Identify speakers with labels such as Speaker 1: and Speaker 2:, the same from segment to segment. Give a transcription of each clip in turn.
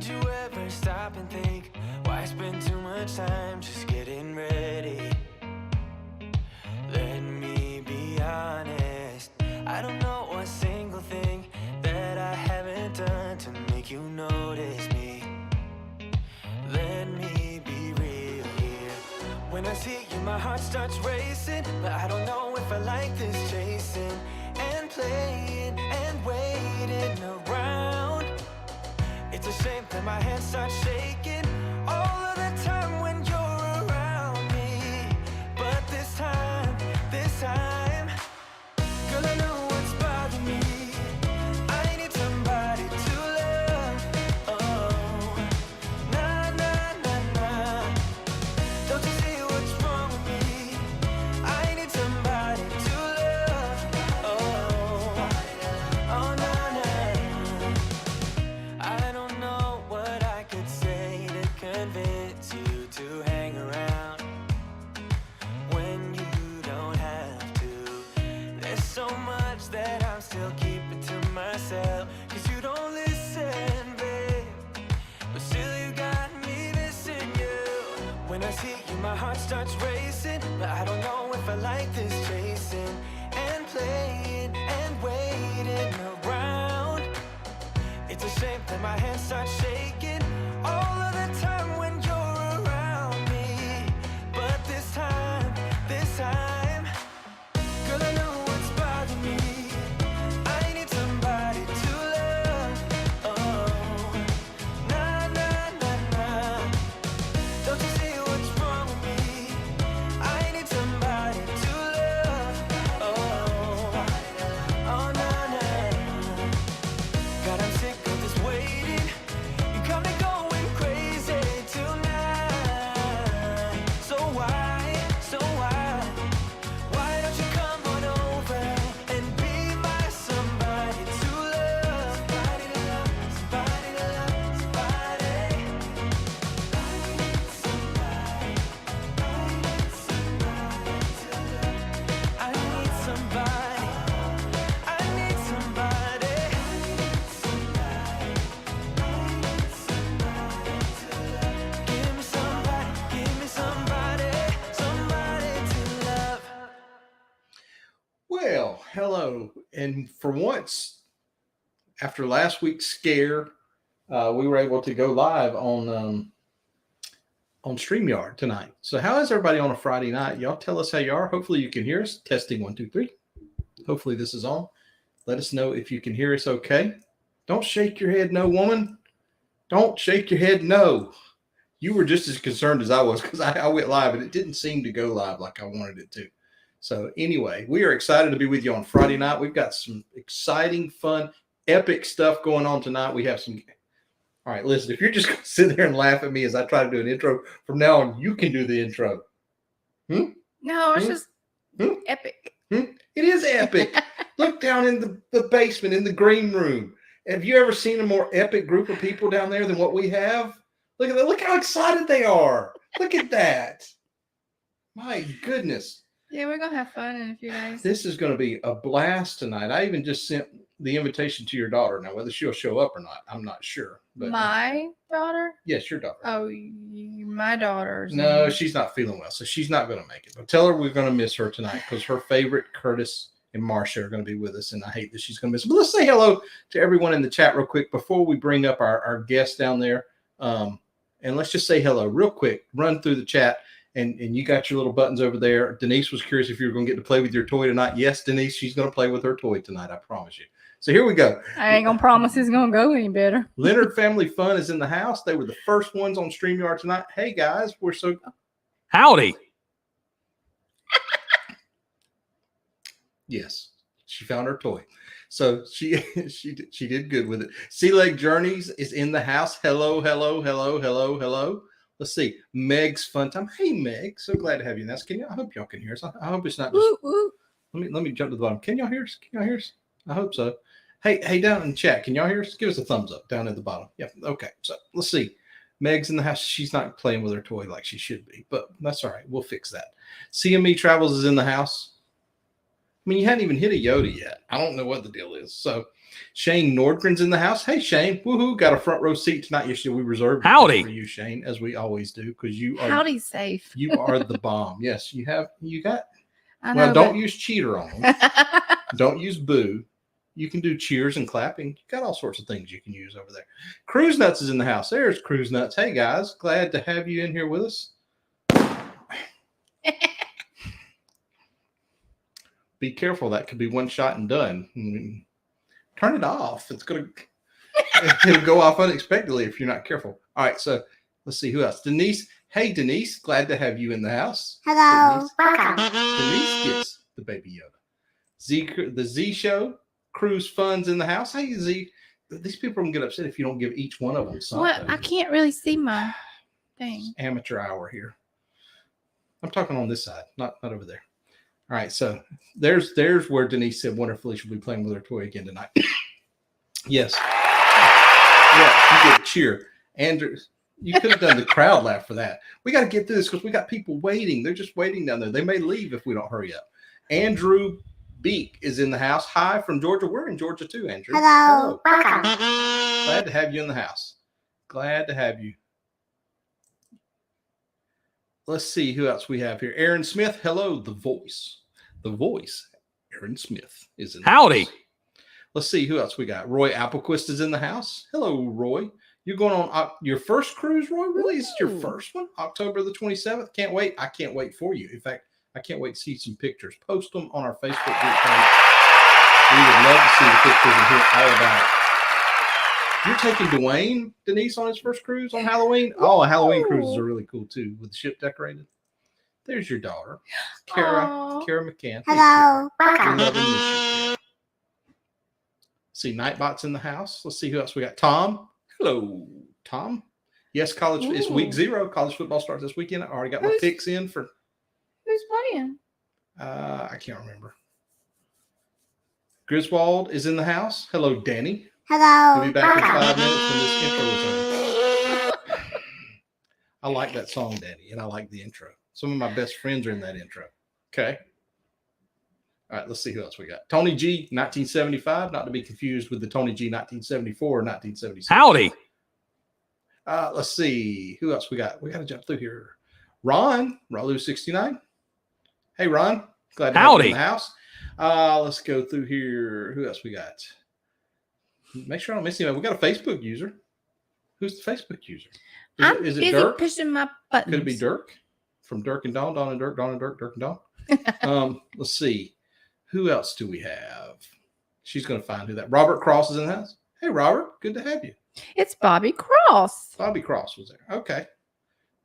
Speaker 1: Did you ever stop and think, why spend too much time just getting ready? Let me be honest, I don't know a single thing that I haven't done to make you notice me. Let me be real here. When I see you, my heart starts racing, but I don't know if I like this chasing and playing and waiting around. It's a shame that my hands start shaking all of the time when you're around me. But this time, girl, I know what's bothering me. I need somebody to love. Oh, nah, nah, nah, nah. Don't you see what's wrong with me? I need somebody to love. Oh, oh, nah, nah. I don't know what I could say to convince you to hang around when you don't have to. There's so much that I'm still keeping to myself, 'cause you don't listen, babe. But still you got me missing you. When I see you, my heart starts racing, but I don't know if I like this chasing and playing and waiting around. It's a shame that my hands start shaking all of the time when you're around me. But this time, girl, I know what's bothering me. I need somebody to love. Oh, nah, nah, nah, nah. Don't you see what's wrong with me? I need somebody to love. Oh, oh, nah, nah. God, I'm sick of this waiting. You got me going crazy tonight. So why don't you come on over and be my somebody to love? Somebody to love, somebody to love, somebody. I need somebody to love. I need somebody. I need somebody. Give me somebody, somebody to love.
Speaker 2: Well, hello. And for once, after last week's scare, we were able to go live on StreamYard tonight. So how is everybody on a Friday night? Y'all tell us how you are. Hopefully you can hear us. Testing 1, 2, 3. Hopefully this is on. Let us know if you can hear us okay. Don't shake your head no, woman. Don't shake your head no. You were just as concerned as I was, because I went live and it didn't seem to go live like I wanted it to. So anyway, we are excited to be with you on Friday night. We've got some exciting, fun, epic stuff going on tonight. We have some. All right, listen, if you're just going to sit there and laugh at me as I try to do an intro, from now on, you can do the intro.
Speaker 3: No, it's just epic.
Speaker 2: It is epic. Look down in the basement, in the green room. Have you ever seen a more epic group of people down there than what we have? Look at that. Look how excited they are. Look at that. My goodness.
Speaker 3: Yeah, we're gonna have fun in a few days.
Speaker 2: This is going to be a blast tonight. I even just sent the invitation to your daughter. Now, whether she'll show up or not, I'm not sure. But
Speaker 3: my daughter?
Speaker 2: Yes, your daughter.
Speaker 3: Oh, my daughter's.
Speaker 2: No, she's not feeling well, so she's not going to make it. But tell her we're going to miss her tonight, because her favorite, Curtis and Marcia, are going to be with us, and I hate that she's going to miss it. But let's say hello to everyone in the chat real quick before we bring up our guest down there. And let's just say hello real quick. Run through the chat. And you got your little buttons over there. Denise was curious if you were going to get to play with your toy tonight. Yes, Denise, she's going to play with her toy tonight. I promise you. So here we go.
Speaker 3: I ain't going to promise it's going to go any better.
Speaker 2: Leonard Family Fun is in the house. They were the first ones on StreamYard tonight. Hey, guys, we're so...
Speaker 4: Howdy.
Speaker 2: Yes, she found her toy. So she did good with it. Sea Leg Journeys is in the house. Hello, hello, hello, hello, hello. Let's see. Meg's Fun Time. Hey, Meg. So glad to have you in this. I hope y'all can hear us. I hope it's not just... Let me jump to the bottom. Can y'all hear us? Can y'all hear us? I hope so. Hey, down in the chat, can y'all hear us? Give us a thumbs up down at the bottom. Yep. Okay. So let's see. Meg's in the house. She's not playing with her toy like she should be, but that's all right. We'll fix that. CME Travels is in the house. mean, you hadn't even hit a Yoda yet. I don't know what the deal is. So Shane Nordgren's in the house. Hey, Shane. Woohoo. Got a front row seat tonight. Yesterday we reserved it for you, Shane, as we always do, because you are
Speaker 3: Howdy's safe.
Speaker 2: you are the bomb. Yes, you got.
Speaker 3: I know,
Speaker 2: Well, don't use cheater on them. Don't use boo. You can do cheers and clapping. You got all sorts of things you can use over there. Cruise Nuts is in the house. There's Cruise Nuts. Hey, guys. Glad to have you in here with us. Be careful. That could be one shot and done. Turn it off. It'll go off unexpectedly if you're not careful. All right. So let's see who else. Denise. Hey, Denise. Glad to have you in the house.
Speaker 4: Hello.
Speaker 2: Denise gets the baby Yoda. The Z Show. Cruise Fun's in the house. Hey, Z. These people are going to get upset if you don't give each one of them something.
Speaker 3: What? I can't really see my thing.
Speaker 2: Amateur hour here. I'm talking on this side, not over there. All right, so there's where Denise said wonderfully she'll be playing with her toy again tonight. Yes. Yeah, you get a cheer. Andrew, you could have done the crowd laugh for that. We got to get through this because we got people waiting. They're just waiting down there. They may leave if we don't hurry up. Andrew Beek is in the house. Hi from Georgia. We're in Georgia too, Andrew.
Speaker 4: Hello.
Speaker 2: Glad to have you in the house. Glad to have you. Let's see who else we have here. Aaron Smith. Hello, the voice. The voice. Aaron Smith is in the house. Let's see who else we got. Roy Applequist is in the house. Hello, Roy. You're going on your first cruise, Roy? Really? Is it your first one? October the 27th? Can't wait. I can't wait for you. In fact, I can't wait to see some pictures. Post them on our Facebook group page. We would love to see the pictures and hear all about it. You're taking Dwayne, Denise, on his first cruise on Halloween? Oh, Halloween cruises are really cool, too, with the ship decorated. There's your daughter, Kara McCann.
Speaker 4: Hello.
Speaker 2: See, Nightbot's in the house. Let's see who else we got. Tom. Hello, Tom. Yes, it's week 0. College football starts this weekend. I already got my picks in for.
Speaker 3: Who's playing?
Speaker 2: I can't remember. Griswold is in the house. Hello, Danny.
Speaker 4: Hello.
Speaker 2: We'll be back in 5 minutes when this intro is over. I like that song, Danny, and I like the intro. Some of my best friends are in that intro. Okay. All right, let's see who else we got. Tony G, 1975, not to be confused with the Tony G, 1974 or 1976.
Speaker 5: Howdy.
Speaker 2: Let's see who else we got. We got to jump through here. Ron, Ralu 69. Hey, Ron, glad to have you in the house. Let's go through here. Who else we got? Make sure I don't miss anyone. We got a Facebook user. Who's the Facebook user? Is it Dirk?
Speaker 3: Pushing my buttons.
Speaker 2: Could it be Dirk? From Dirk and Dawn, Dawn and Dirk, Dawn and Dirk, Dirk and Dawn. Let's see. Who else do we have? She's going to find who that. Robert Cross is in the house. Hey, Robert. Good to have you.
Speaker 3: It's Bobby Cross.
Speaker 2: Bobby Cross was there. Okay.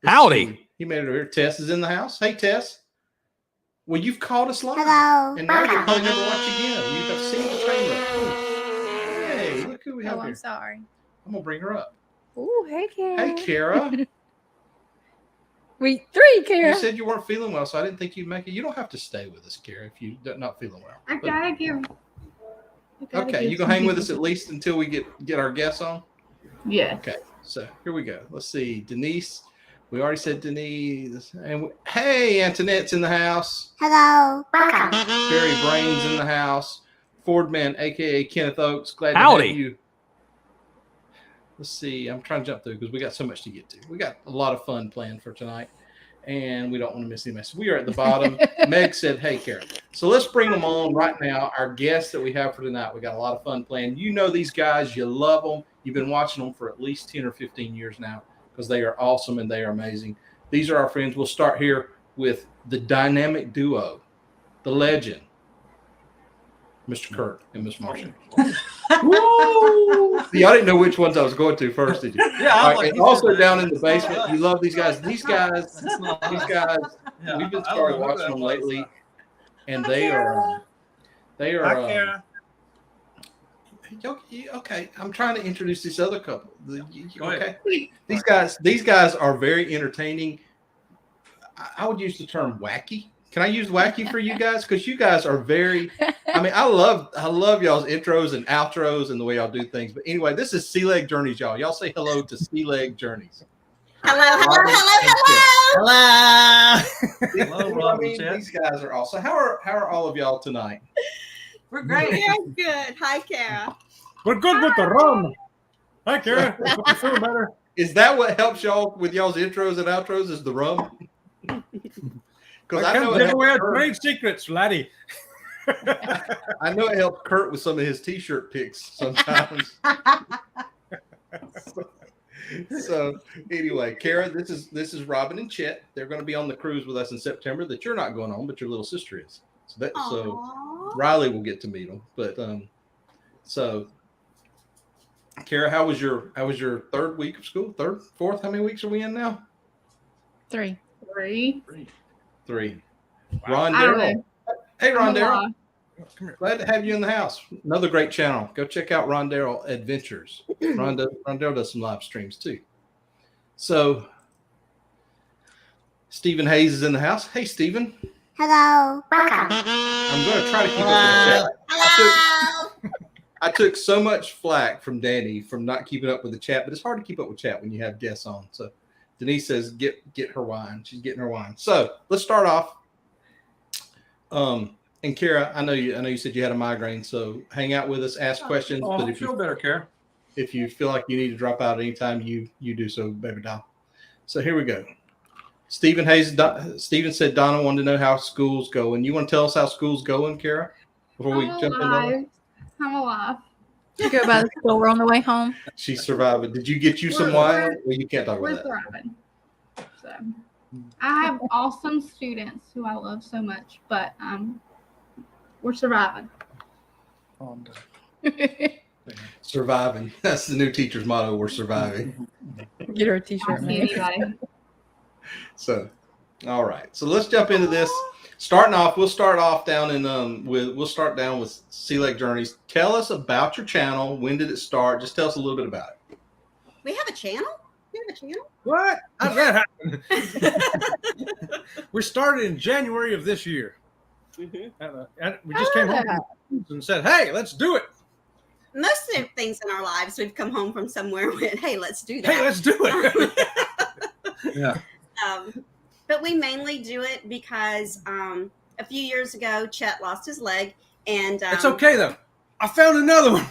Speaker 5: Howdy.
Speaker 2: He made it over here. Tess is in the house. Hey, Tess. Well, you've called us live.
Speaker 4: Hello.
Speaker 2: And now you'll probably never watch again. You have seen the train wreck. Hey, look who we have
Speaker 3: Oh,
Speaker 2: here.
Speaker 3: I'm sorry.
Speaker 2: I'm going to bring her up.
Speaker 3: Oh, hey, Kara.
Speaker 2: Hey, Kara.
Speaker 3: Week 3, Kara.
Speaker 2: You said you weren't feeling well, so I didn't think you'd make it. You don't have to stay with us, Kara, if you're not feeling well.
Speaker 3: I gotta give.
Speaker 2: Okay, you gonna hang with us at least until we get our guests on?
Speaker 3: Yeah.
Speaker 2: Okay, so here we go. Let's see. Denise. We already said Denise. And hey, Antoinette's in the house.
Speaker 4: Hello.
Speaker 2: Barry Brains in the house. Fordman, a.k.a. Kenneth Oakes. Glad to have you. Let's see. I'm trying to jump through because we got so much to get to. We got a lot of fun planned for tonight, and we don't want to miss any message. We are at the bottom. Meg said, hey, Karen. So let's bring them on right now. Our guests that we have for tonight. We got a lot of fun planned. You know these guys. You love them. You've been watching them for at least 10 or 15 years now because they are awesome and they are amazing. These are our friends. We'll start here with the dynamic duo, the legend, Mr. Kurt and Miss Marcia. Woo! Y'all didn't know which ones I was going to first, did you?
Speaker 5: Yeah.
Speaker 2: All right, and also down in the basement, you love these guys. These guys,
Speaker 5: Yeah,
Speaker 2: we've been
Speaker 5: I
Speaker 2: started
Speaker 5: don't know
Speaker 2: watching them
Speaker 5: that
Speaker 2: lately, and they are. Okay, I'm trying to introduce this other couple. Okay, these guys are very entertaining. I would use the term wacky. Can I use wacky for you guys? Because you guys are very. I mean, I love y'all's intros and outros and the way y'all do things. But anyway, this is Sea Leg Journeys, y'all. Y'all say hello to Sea Leg Journeys.
Speaker 4: Hello.
Speaker 5: Hello, Robert.
Speaker 2: These guys are awesome. How are all of y'all tonight?
Speaker 4: We're great.
Speaker 6: Very good. Hi, Kara.
Speaker 5: We're good with the rum. Hi, Kara. Hope you feel better.
Speaker 2: Is that what helps y'all with y'all's intros and outros? Is the rum? Because
Speaker 5: I can't give away our trade secrets, laddie.
Speaker 2: I know it helped Kurt with some of his T-shirt picks sometimes. So anyway, Kara, this is Robin and Chet. They're going to be on the cruise with us in September. That you're not going on, but your little sister is. So Riley will get to meet them. But so Kara, how was your third week of school? Third, fourth? How many weeks are we in now?
Speaker 3: 3.
Speaker 2: Ron
Speaker 3: I don't
Speaker 2: Darrell.
Speaker 3: know.
Speaker 2: Hey, Ron Darrell.
Speaker 5: Come here.
Speaker 2: Glad to have you in the house. Another great channel. Go check out Ron Darrell Adventures. Ron Darrell does some live streams too. So Stephen Hayes is in the house. Hey, Stephen.
Speaker 7: Hello.
Speaker 2: I'm going to try to keep up with the chat.
Speaker 6: Hello.
Speaker 2: I took so much flack from Danny from not keeping up with the chat, but it's hard to keep up with chat when you have guests on. So Denise says, get her wine. She's getting her wine. So let's start off. And Kara, I know you said you had a migraine, so hang out with us, ask questions.
Speaker 5: Oh,
Speaker 2: but
Speaker 5: I
Speaker 2: if
Speaker 5: feel
Speaker 2: you
Speaker 5: better, Kara.
Speaker 2: if you feel like you need to drop out anytime, you do so, baby doll. So here we go. Stephen said Donna wanted to know how school's going. You want to tell us how school's going, Kara, before we jump in?
Speaker 3: I'm alive. You go by the store on the way home.
Speaker 2: She's surviving. Did you get you some wine? Well, you can't talk
Speaker 3: We're
Speaker 2: about that.
Speaker 3: thriving. So I have awesome students who I love so much, but we're surviving.
Speaker 2: Surviving. That's the new teacher's motto. We're surviving.
Speaker 3: Get her a t-shirt.
Speaker 2: Mm-hmm. So, all right. So let's jump into this. Starting off, we'll start off down in we'll start down with Sea Lake Journeys. Tell us about your channel. When did it start? Just tell us a little bit about it.
Speaker 6: We have a channel? We have a channel?
Speaker 5: What? How'd that happen? We started in January of this year. And we just came home and said, "Hey, let's do it."
Speaker 6: Most of the things in our lives, we've come home from somewhere with, "Hey, let's do that."
Speaker 5: Hey, let's do it. Yeah.
Speaker 6: But we mainly do it because a few years ago, Chet lost his leg, and
Speaker 5: It's okay though. I found another one.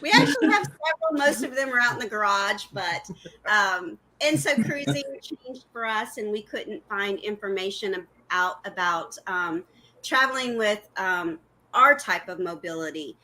Speaker 6: We actually have several. Most of them are out in the garage, but and so cruising changed for us, and we couldn't find information out about traveling with our type of mobility,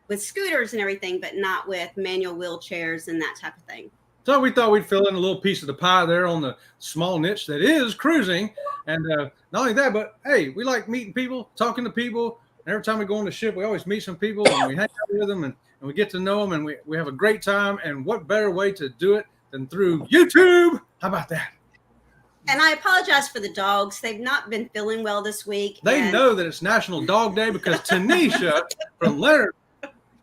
Speaker 6: with scooters and everything, but not with manual wheelchairs and that type of thing.
Speaker 5: So we thought we'd fill in a little piece of the pie there on the small niche that is cruising. And not only that, but hey, we like meeting people, talking to people. And every time we go on the ship, we always meet some people and we hang out with them and we get to know them and we have a great time. And what better way to do it than through YouTube? How about that?
Speaker 6: And I apologize for the dogs. They've not been feeling well this week.
Speaker 5: They know that it's National Dog Day because Tanisha from Leonard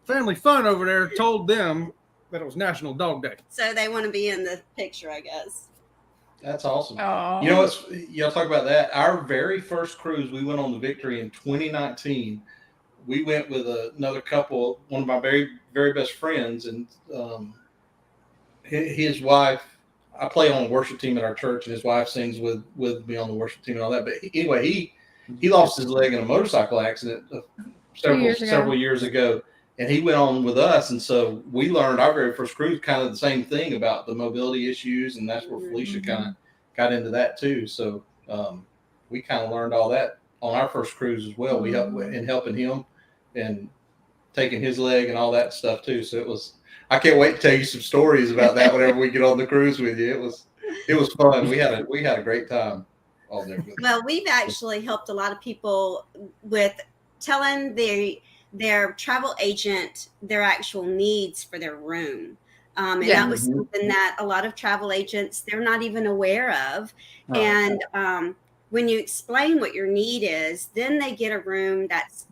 Speaker 5: Family Fun over there told them that it was National Dog Day.
Speaker 6: So they want to be in the picture, I guess.
Speaker 2: That's awesome.
Speaker 3: Oh.
Speaker 2: You know what's, y'all talk about that. Our very first cruise, we went on the Victory in 2019. We went with another couple, one of my very, very best friends, and his wife. I play on the worship team at our church, and his wife sings with me on the worship team and all that. But anyway, he lost his leg in a motorcycle accident several years ago. And he went on with us, and so we learned our very first cruise kind of the same thing about the mobility issues, and that's where Felicia kind of got into that too. So we kind of learned all that on our first cruise as well. We helped in helping him and taking his leg and all that stuff too. So it was. I can't wait to tell you some stories about that whenever we get on the cruise with you. It was fun. We had a great time all there.
Speaker 6: Well, we've actually helped a lot of people with telling their travel agent their actual needs for their room. And that was something that a lot of travel agents, they're not even aware of. Right. And when you explain what your need is, then they get a room that's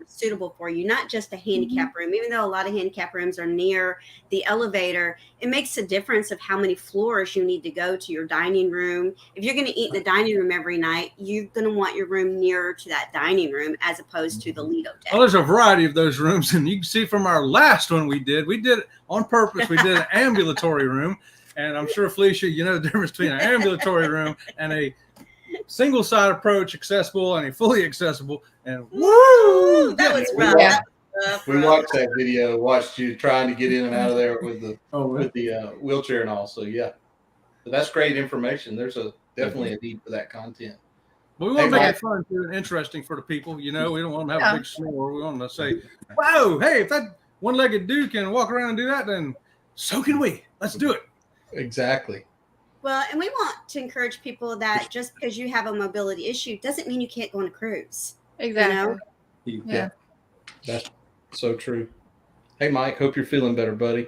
Speaker 6: suitable for you, not just a handicap room. Even though a lot of handicap rooms are near the elevator, it makes a difference of how many floors you need to go to your dining room. If you're going to eat in the dining room every night, you're going to want your room nearer to that dining room as opposed to the Lido deck.
Speaker 5: Well, there's a variety of those rooms, and you can see from our last one we did it on purpose. We did an ambulatory room, and I'm sure, Felicia, you know the difference between an ambulatory room and a single side approach accessible and a fully accessible. And
Speaker 6: Woo! That was rough.
Speaker 3: Yeah.
Speaker 2: We watched that video, watched you trying to get in and out of there with the wheelchair and all. So yeah, but that's great information. There's definitely a need for that content.
Speaker 5: But we want to make it fun too and interesting for the people. You know, we don't want them to have a big snore. We want them to say, "Whoa, hey, if that one-legged dude can walk around and do that, then so can we. Let's do it."
Speaker 2: Exactly.
Speaker 6: Well, and we want to encourage people that just because you have a mobility issue doesn't mean you can't go on a cruise.
Speaker 3: Exactly.
Speaker 6: You know?
Speaker 3: Yeah.
Speaker 2: That's so true. Hey, Mike, hope you're feeling better, buddy.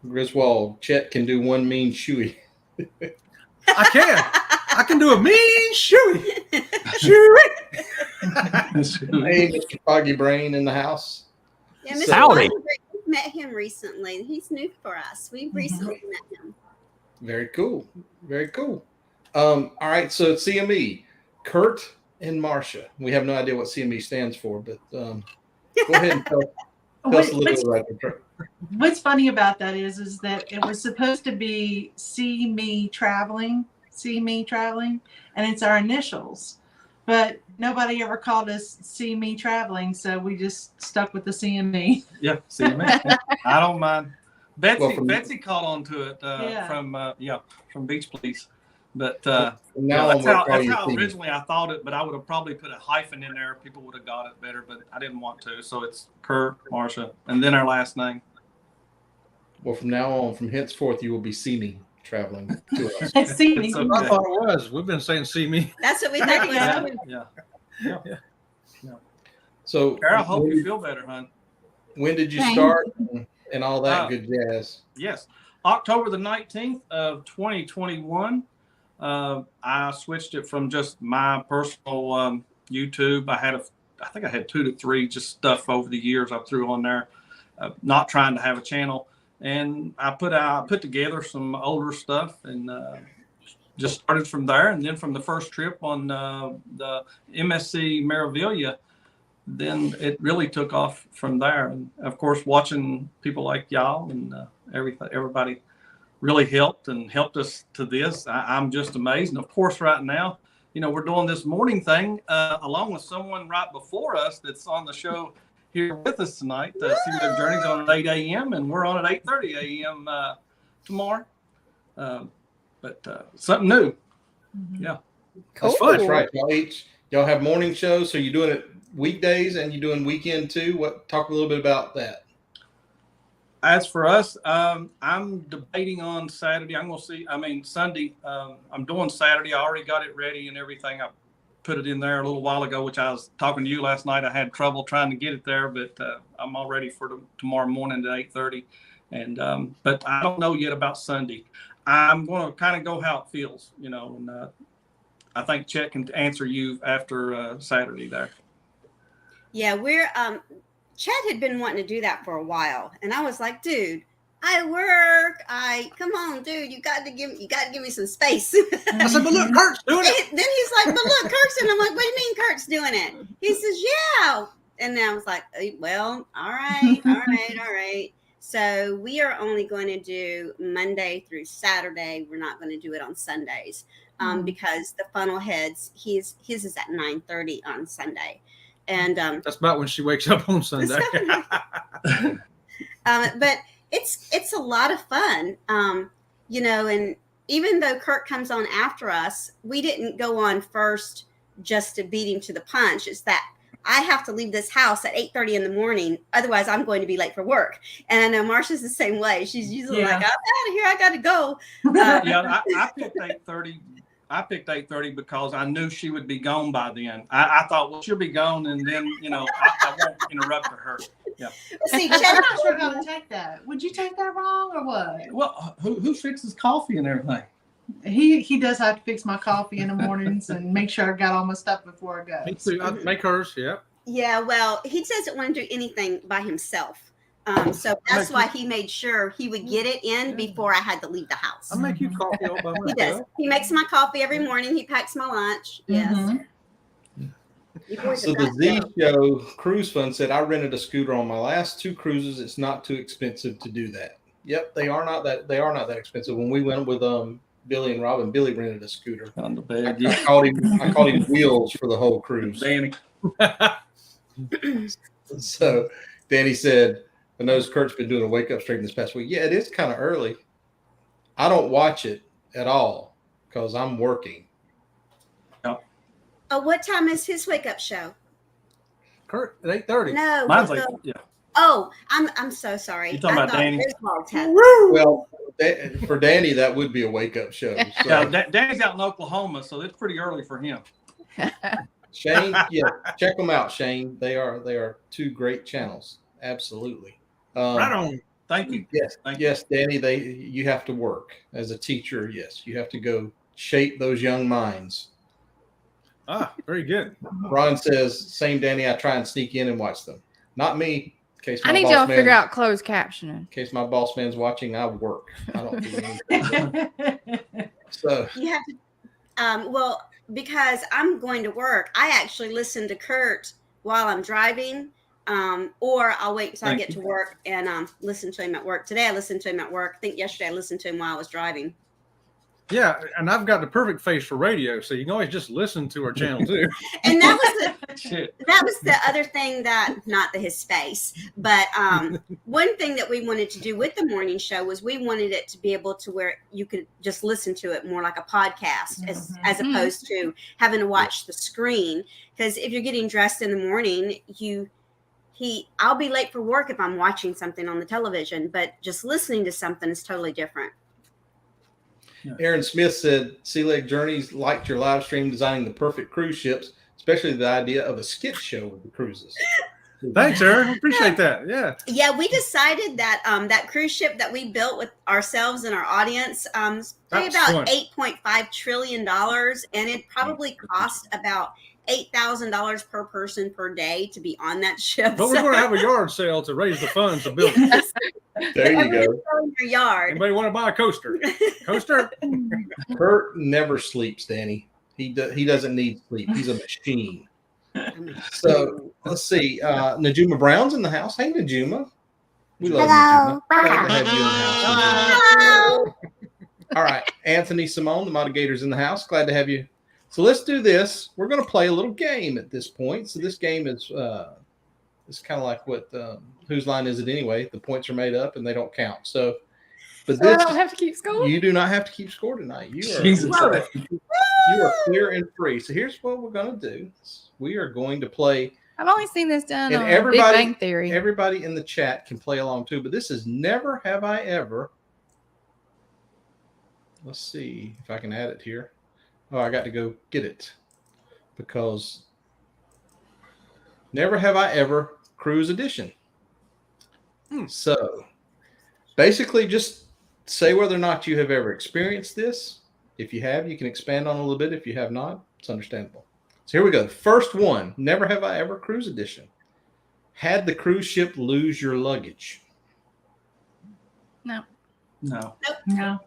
Speaker 2: Griswold, Chet can do one mean shoey.
Speaker 5: I can do a mean shoey. Shoey.
Speaker 2: Hey, Mr. Foggy Brain in the house.
Speaker 6: Yeah, Mr.
Speaker 4: Howdy.
Speaker 6: We met him recently. He's new for us. We recently met him.
Speaker 2: Very cool. Very cool. All right, so CME, Kurt and Marcia. We have no idea what CME stands for, but go ahead and tell us a little bit about the trip.
Speaker 7: What's funny about that is that it was supposed to be See Me Traveling, and it's our initials. But nobody ever called us See Me Traveling, so we just stuck with the CME.
Speaker 8: Yeah, CME. I don't mind. Betsy caught on to it from Beach Please. But
Speaker 2: now
Speaker 8: that's how originally I thought it, but I would have probably put a hyphen in there. People would have got it better, but I didn't want to. So it's Kurt, Marcia, and then our last name.
Speaker 2: Well, from now on, from henceforth, you will be See Me Traveling to us.
Speaker 7: See Me.
Speaker 8: It's
Speaker 5: I
Speaker 8: okay.
Speaker 5: thought it was. We've been saying "see me."
Speaker 6: That's what we thought.
Speaker 8: Yeah.
Speaker 2: So,
Speaker 8: Carol, I hope you feel better, hon.
Speaker 2: when did you
Speaker 3: Thanks.
Speaker 2: start and all that good jazz?
Speaker 8: Yes. October the 19th of 2021. I switched it from just my personal YouTube. I think I had 2 to 3 just stuff over the years I threw on there, not trying to have a channel. And I put together some older stuff and just started from there. And then from the first trip on the MSC Meraviglia, then it really took off from there. And of course, watching people like y'all and everybody really helped us to this. I'm just amazed. And of course, right now, we're doing this morning thing along with someone right before us that's on the show here with us tonight. See Their Journeys on at 8 a.m. and we're on at 8:30 a.m. Tomorrow. But something new. Yeah.
Speaker 2: That's fun. That's right. Y'all have morning shows, so you're doing it weekdays and you're doing weekend too. Talk a little bit about that.
Speaker 8: As for us, I'm debating on Saturday. Sunday. I'm doing Saturday. I already got it ready and everything. I put it in there a little while ago, which I was talking to you last night. I had trouble trying to get it there, but I'm all ready for tomorrow morning at 8:30. And but I don't know yet about Sunday. I'm going to kind of go how it feels, and I think Chet can answer you after Saturday there.
Speaker 6: Yeah, Chad had been wanting to do that for a while, and I was like, dude, I work. Come on, dude, you got to give me some space.
Speaker 5: I said, "But look, Kurt's doing it."
Speaker 6: Then he's like, "But look, Kurt's," and I'm like, "What do you mean Kurt's doing it?" He says, "Yeah," and then I was like, "Well, all right." So we are only going to do Monday through Saturday. We're not going to do it on Sundays because the funnel heads, his is at 9:30 on Sunday. And
Speaker 5: that's about when she wakes up on Sunday.
Speaker 6: But it's a lot of fun, and even though Kurt comes on after us, we didn't go on first just to beat him to the punch. It's that I have to leave this house at 8:30 in the morning, otherwise I'm going to be late for work. And I know Marcia's the same way. She's usually like, "I'm out of here, I got to go."
Speaker 8: I picked 8:30. I picked 8:30 because I knew she would be gone by then. I thought, well, she'll be gone, and then I won't interrupt her. Yeah.
Speaker 6: See,
Speaker 7: I'm not sure how to take that. Would you take that wrong or what?
Speaker 8: Well, who fixes coffee and everything?
Speaker 7: He does have to fix my coffee in the mornings and make sure I got all my stuff before I go.
Speaker 5: Me too. I make hers. Yeah.
Speaker 6: Yeah. Well, he doesn't want to do anything by himself. So that's why he made sure he would get it in before I had to leave the house.
Speaker 5: I make you coffee all by myself.
Speaker 6: He does. He makes my coffee every morning. He packs my lunch. Yes.
Speaker 2: So the Z Show Cruise Fund said, I rented a scooter on my last 2 cruises. It's not too expensive to do that. Yep, they are not that expensive. When we went with Billy and Robin. Billy rented a scooter.
Speaker 8: On the
Speaker 2: I,
Speaker 8: bed.
Speaker 2: I
Speaker 8: Yeah.
Speaker 2: called him Wheels for the whole cruise.
Speaker 8: Danny.
Speaker 2: So Danny said, I know Kurt's been doing a wake up stream this past week. Yeah, it is kind of early. I don't watch it at all because I'm working.
Speaker 6: Oh, what time is his wake up show?
Speaker 5: Kurt at 8:30.
Speaker 6: No.
Speaker 8: Mine's
Speaker 6: with
Speaker 8: like,
Speaker 6: the-
Speaker 8: yeah.
Speaker 6: Oh, I'm so sorry.
Speaker 8: You talking
Speaker 6: I
Speaker 8: about
Speaker 6: thought
Speaker 8: Danny?
Speaker 6: Griswold had-
Speaker 2: Well, for Danny, that would be a wake up show. So.
Speaker 8: Yeah, Danny's out in Oklahoma, so it's pretty early for him.
Speaker 2: Shane, yeah, check them out, Shane. They are two great channels. Absolutely.
Speaker 5: Right on.
Speaker 8: Thank you.
Speaker 2: Yes,
Speaker 8: Thank you.
Speaker 2: yes, Danny. You have to work as a teacher. Yes, you have to go shape those young minds.
Speaker 5: Very good.
Speaker 2: Ron says, "Same, Danny. I try and sneak in and watch them. Not me. In case my
Speaker 4: I need
Speaker 2: boss
Speaker 4: y'all to
Speaker 2: man-
Speaker 4: figure out closed captioning.
Speaker 2: In case my boss man's watching, I work. I don't do anything. So
Speaker 6: You have to, well, because I'm going to work, I actually listen to Kurt while I'm driving, or I'll wait until I
Speaker 8: Thank
Speaker 6: get
Speaker 8: you.
Speaker 6: to work and listen to him at work. Today I listened to him at work. I think yesterday I listened to him while I was driving.
Speaker 5: Yeah, and I've got the perfect face for radio, so you can always just listen to our channel too.
Speaker 6: And that was
Speaker 8: Shit.
Speaker 6: that was the other thing that, not the his space, but one thing that we wanted to do with the morning show was we wanted it to be able to where you could just listen to it more like a podcast as opposed to having to watch the screen. Because if you're getting dressed in the morning, I'll be late for work if I'm watching something on the television, but just listening to something is totally different.
Speaker 2: Aaron Smith said, Sea Leg Journeys liked your live stream designing the perfect cruise ships, especially the idea of a skit show with the cruises.
Speaker 5: Thanks, Aaron. Appreciate that. Yeah.
Speaker 6: Yeah, we decided that that cruise ship that we built with ourselves and our audience is probably
Speaker 5: That's
Speaker 6: about
Speaker 5: fun.
Speaker 6: $8.5 trillion, and it probably cost about $8,000 per person per day to be on that ship.
Speaker 5: But we're going to have a yard sale to raise the funds to build it.
Speaker 2: There you go.
Speaker 6: in your yard.
Speaker 5: Anybody want to buy a coaster? Coaster?
Speaker 2: Kurt never sleeps, Danny. He doesn't need sleep. He's a machine. So let's see. Najuma Brown's in the house. Hey, Najuma. We love Najuma. Glad to have you in the house.
Speaker 6: Hello.
Speaker 2: All right. Anthony Simone, the Modigator's in the house. Glad to have you. So let's do this. We're going to play a little game at this point. So this game is it's kind of like what whose line is it anyway? The points are made up and they don't count. So, but
Speaker 4: So I
Speaker 2: this
Speaker 4: don't have to keep score?
Speaker 2: you do not have to keep score tonight. You are
Speaker 8: Jesus.
Speaker 2: you are clear and free. So here's what we're going to do. We are going to play.
Speaker 4: I've only seen this done
Speaker 2: And
Speaker 4: on
Speaker 2: everybody-
Speaker 4: Big Bang Theory.
Speaker 2: Everybody in the chat can play along too, but this is Never Have I Ever. Let's see if I can add it here. Oh, I got to go get it because Never Have I Ever Cruise Edition. So basically just say whether or not you have ever experienced this. If you have, you can expand on it a little bit. If you have not, it's understandable. So here we go. First one, Never Have I Ever Cruise Edition. Had the cruise ship lose your luggage?
Speaker 4: No.
Speaker 8: No.
Speaker 7: No.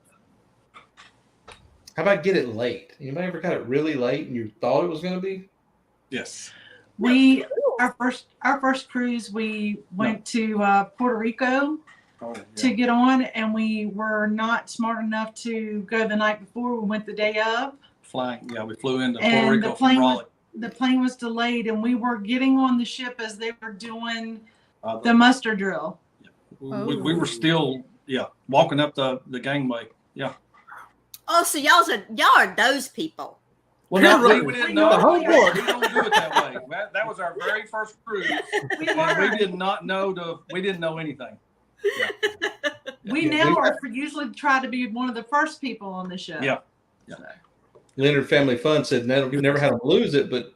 Speaker 2: How about get it late? Anybody ever got it really late and you thought it was going to be?
Speaker 8: Yes.
Speaker 7: Our first cruise, we went to Puerto Rico
Speaker 8: Oh,
Speaker 7: to
Speaker 8: yeah.
Speaker 7: get on, and we were not smart enough to go the night before. We went the day of.
Speaker 8: Flying. Yeah, we flew into
Speaker 7: And
Speaker 8: Puerto
Speaker 7: the
Speaker 8: Rico from
Speaker 7: plane
Speaker 8: Raleigh.
Speaker 7: The plane was delayed, and we were getting on the ship as they were doing
Speaker 8: Uh,
Speaker 7: the muster drill.
Speaker 8: we were still, walking up the gangway. Yeah.
Speaker 6: Oh, so y'all are those people.
Speaker 8: Well,
Speaker 5: You're
Speaker 8: no,
Speaker 5: right.
Speaker 8: we didn't
Speaker 5: The
Speaker 8: know.
Speaker 5: whole
Speaker 8: We
Speaker 5: board.
Speaker 8: don't do it that way. That was our very first cruise, and we did not know we didn't know anything.
Speaker 7: We
Speaker 2: Yeah,
Speaker 7: now
Speaker 2: we-
Speaker 7: are usually try to be one of the first people on the ship.
Speaker 8: Yeah.
Speaker 2: Leonard Family Fun said never had them lose it, but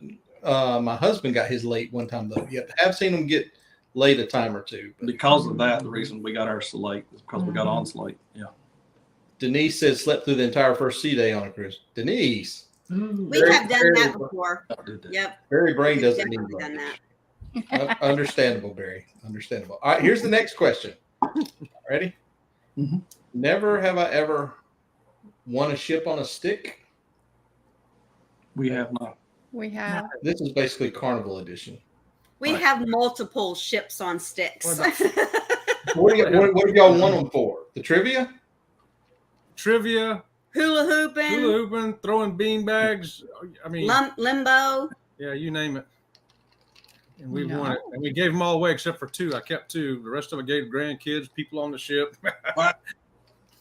Speaker 2: my husband got his late one time though. Yep, have seen them get late a time or two. But
Speaker 8: Because of that, the reason we got ours so late is because we got on so late. Yeah.
Speaker 2: Denise says slept through the entire first sea day on a cruise. Denise,
Speaker 6: We
Speaker 2: Very-
Speaker 6: have done
Speaker 2: very
Speaker 6: that
Speaker 2: well.
Speaker 6: before.
Speaker 8: I did that.
Speaker 6: Yep.
Speaker 2: Barry Brain
Speaker 6: We've
Speaker 2: doesn't need
Speaker 6: definitely done
Speaker 2: luggage.
Speaker 6: that.
Speaker 2: Understandable, Barry. Understandable. All right, here's the next question. Ready?
Speaker 8: Mhm.
Speaker 2: Never have I ever won a ship on a stick.
Speaker 8: We have not.
Speaker 4: We have.
Speaker 2: This is basically Carnival Edition.
Speaker 6: We
Speaker 8: Right.
Speaker 6: have multiple ships on sticks.
Speaker 5: What
Speaker 2: What have y'all won them for? The trivia?
Speaker 5: Trivia,
Speaker 6: hula hooping,
Speaker 5: hula hooping, throwing bean bags. I mean,
Speaker 6: limbo.
Speaker 5: yeah, you name it. And we won it. And we gave them all away except for 2. I kept 2. The rest of it gave grandkids, people on the ship.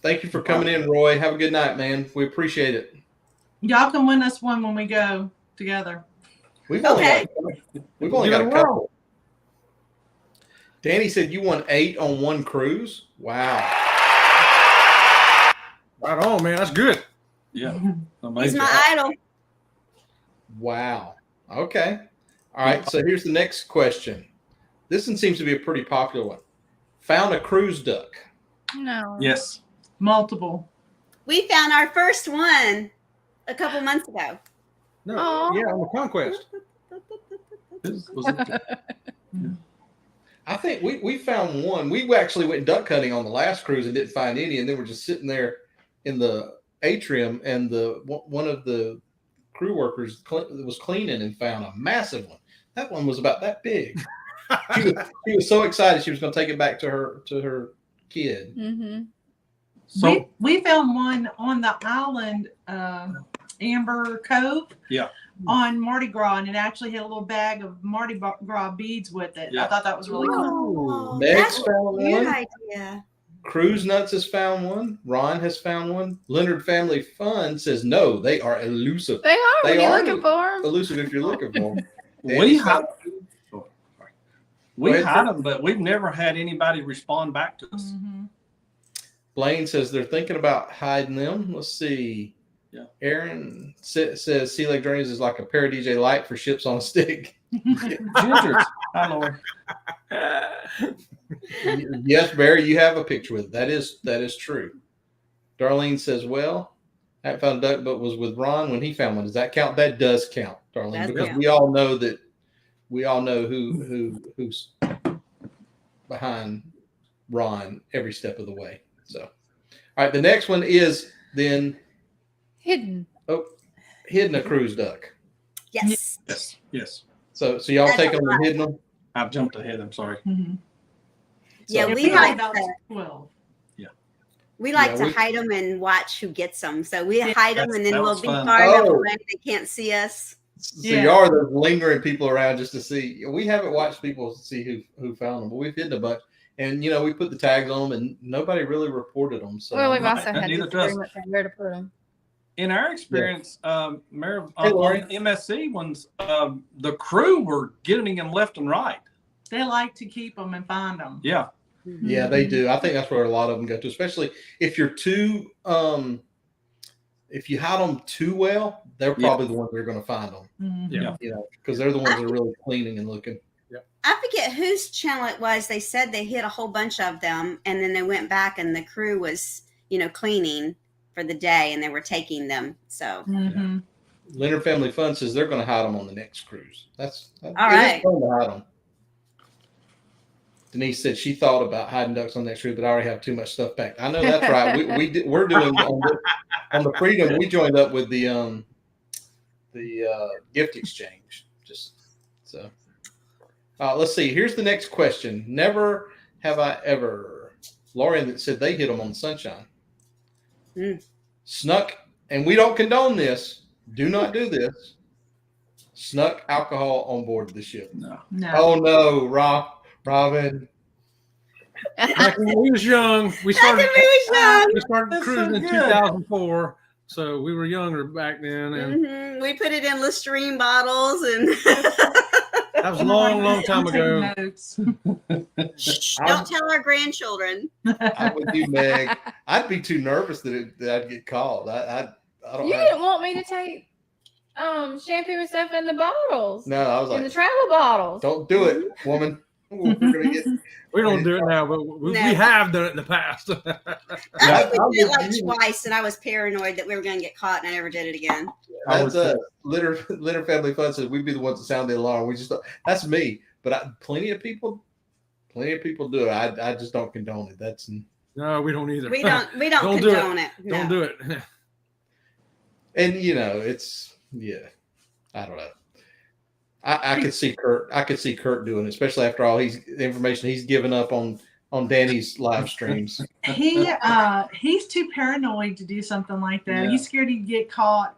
Speaker 2: Thank you for coming in, Roy. Have a good night, man. We appreciate it.
Speaker 7: Y'all can win us one when we go together.
Speaker 2: We've only got a couple. Danny said you won 8 on one cruise. Wow.
Speaker 5: Right on, man. That's good.
Speaker 8: Yeah.
Speaker 6: He's
Speaker 8: Amazing.
Speaker 6: my idol.
Speaker 2: Wow. Okay. All right. So here's the next question. This one seems to be a pretty popular one. Found a cruise duck.
Speaker 4: No.
Speaker 8: Yes.
Speaker 7: Multiple.
Speaker 6: We found our first one a couple months ago.
Speaker 5: No,
Speaker 4: Aw.
Speaker 5: yeah, on the Conquest.
Speaker 2: I think we found one. We actually went duck hunting on the last cruise and didn't find any, and then we're just sitting there in the atrium, and one of the crew workers was cleaning and found a massive one. That one was about that big. She was so excited she was going to take it back to her kid.
Speaker 4: Mm-hmm.
Speaker 8: So
Speaker 7: we found one on the island, Amber Cove.
Speaker 8: Yeah.
Speaker 7: On Mardi Gras, and it actually had a little bag of Mardi Gras beads with it.
Speaker 8: Yeah.
Speaker 7: I thought that was really cool.
Speaker 6: Oh,
Speaker 2: Meg's
Speaker 6: that's a
Speaker 2: found
Speaker 6: good
Speaker 2: one.
Speaker 6: idea.
Speaker 2: Cruise Nuts has found one. Ron has found one. Leonard Family Fun says no, they are elusive.
Speaker 4: They are when
Speaker 2: They
Speaker 4: you're
Speaker 2: are
Speaker 4: looking for them.
Speaker 2: Elusive if you're looking for them.
Speaker 8: we hide
Speaker 2: Go ahead,
Speaker 8: them, but we've never had anybody respond back to us.
Speaker 7: Mhm.
Speaker 2: Blaine says they're thinking about hiding them. Let's see.
Speaker 8: Yeah.
Speaker 2: Aaron says Sea Lake Journeys is like a Para-DJ light for ships on a stick.
Speaker 8: Gingers. Hi, Lord.
Speaker 2: Yes, Barry, you have a picture with it. That is true. Darlene says, well, I haven't found a duck, but was with Ron when he found one. Does that count? That does count, Darlene,
Speaker 6: Does
Speaker 2: because
Speaker 6: count.
Speaker 2: we all know who's behind Ron every step of the way. So, all right, the next one is then
Speaker 4: Hidden.
Speaker 2: hidden a cruise duck.
Speaker 6: Yes.
Speaker 8: Yes. Yes.
Speaker 2: So y'all
Speaker 6: That's
Speaker 2: taking
Speaker 6: a
Speaker 2: them
Speaker 6: lot.
Speaker 2: and hidden them?
Speaker 8: I've jumped ahead. I'm sorry.
Speaker 7: Mhm.
Speaker 6: Yeah,
Speaker 2: So-
Speaker 6: we
Speaker 7: had
Speaker 6: like
Speaker 7: about
Speaker 6: to,
Speaker 7: 12.
Speaker 6: we like
Speaker 2: Yeah,
Speaker 6: to
Speaker 2: we-
Speaker 6: hide them and watch who gets them. So we hide them, and then
Speaker 8: that
Speaker 6: we'll
Speaker 8: was
Speaker 6: be
Speaker 8: fun.
Speaker 6: far enough
Speaker 2: Oh.
Speaker 6: away they can't see us.
Speaker 2: So
Speaker 7: Yeah.
Speaker 2: you are the lingering people around just to see. We haven't watched people see who found them, but we've hidden a bunch. And we put the tags on them, and nobody really reported them. So
Speaker 4: Well, we've
Speaker 8: Right,
Speaker 4: also
Speaker 8: that
Speaker 4: had
Speaker 8: neither
Speaker 4: disagreements on where to put them.
Speaker 8: In our experience, Mayor,
Speaker 2: Hey, Lori.
Speaker 8: on MSC ones, the crew were getting them left and right.
Speaker 7: They like to keep them and find them.
Speaker 8: Yeah.
Speaker 2: yeah, they do. I think that's where a lot of them go to, especially if you're too if you hide them too well, they're probably the ones that are going to find them.
Speaker 7: Mhm.
Speaker 8: Yeah.
Speaker 2: Because they're the ones that are really cleaning and looking.
Speaker 6: I forget whose channel it was. They said they hit a whole bunch of them, and then they went back, and the crew was, cleaning for the day, and they were taking them. So,
Speaker 7: Mhm.
Speaker 2: Leonard Family Fun says they're going to hide them on the next cruise. It is
Speaker 6: right.
Speaker 2: fun to hide them. Denise said she thought about hiding ducks on the next cruise, but I already have too much stuff packed. I know that's right. We're doing on the Freedom. We joined up with the gift exchange. Just so. Let's see. Here's the next question. Never have I ever. Lauren said they hit them on the Sunshine. Snuck, and we don't condone this. Do not do this. Snuck alcohol on board the ship.
Speaker 8: No.
Speaker 7: No.
Speaker 2: Oh no, Robin.
Speaker 5: Back when we was young, we started
Speaker 8: That's
Speaker 5: cruising
Speaker 8: so
Speaker 5: in
Speaker 8: good.
Speaker 5: 2004. So we were younger back then, and
Speaker 6: we put it in Listerine bottles, and
Speaker 5: that was a long time
Speaker 7: I'm taking
Speaker 5: ago.
Speaker 7: notes.
Speaker 6: don't tell our grandchildren.
Speaker 2: I'm with you, Meg. I'd be too nervous that I'd get called. I don't
Speaker 4: You
Speaker 2: have.
Speaker 4: didn't want me to take shampoo and stuff in the bottles.
Speaker 2: No, I was
Speaker 4: In the
Speaker 2: like,
Speaker 4: travel bottles.
Speaker 2: don't do it, woman. We're gonna get.
Speaker 5: We don't do it now, but we
Speaker 6: No.
Speaker 5: have done it in the past.
Speaker 6: I think we did it
Speaker 2: I'm
Speaker 6: like
Speaker 2: with you.
Speaker 6: twice, and I was paranoid that we were going to get caught, and I never did it again.
Speaker 2: That's Litter Family Fun says we'd be the ones that sound the alarm. We just that's me, but plenty of people do it. I just don't condone it. That's
Speaker 5: No, we don't either.
Speaker 6: We don't
Speaker 5: Don't do it.
Speaker 6: condone it.
Speaker 5: Don't do it.
Speaker 2: and it's I don't know. I could see Kurt. I could see Kurt doing it, especially after all the information he's given up on on Danny's live streams.
Speaker 7: He's too paranoid to do something like that.
Speaker 8: Yeah.
Speaker 7: He's scared he'd get caught.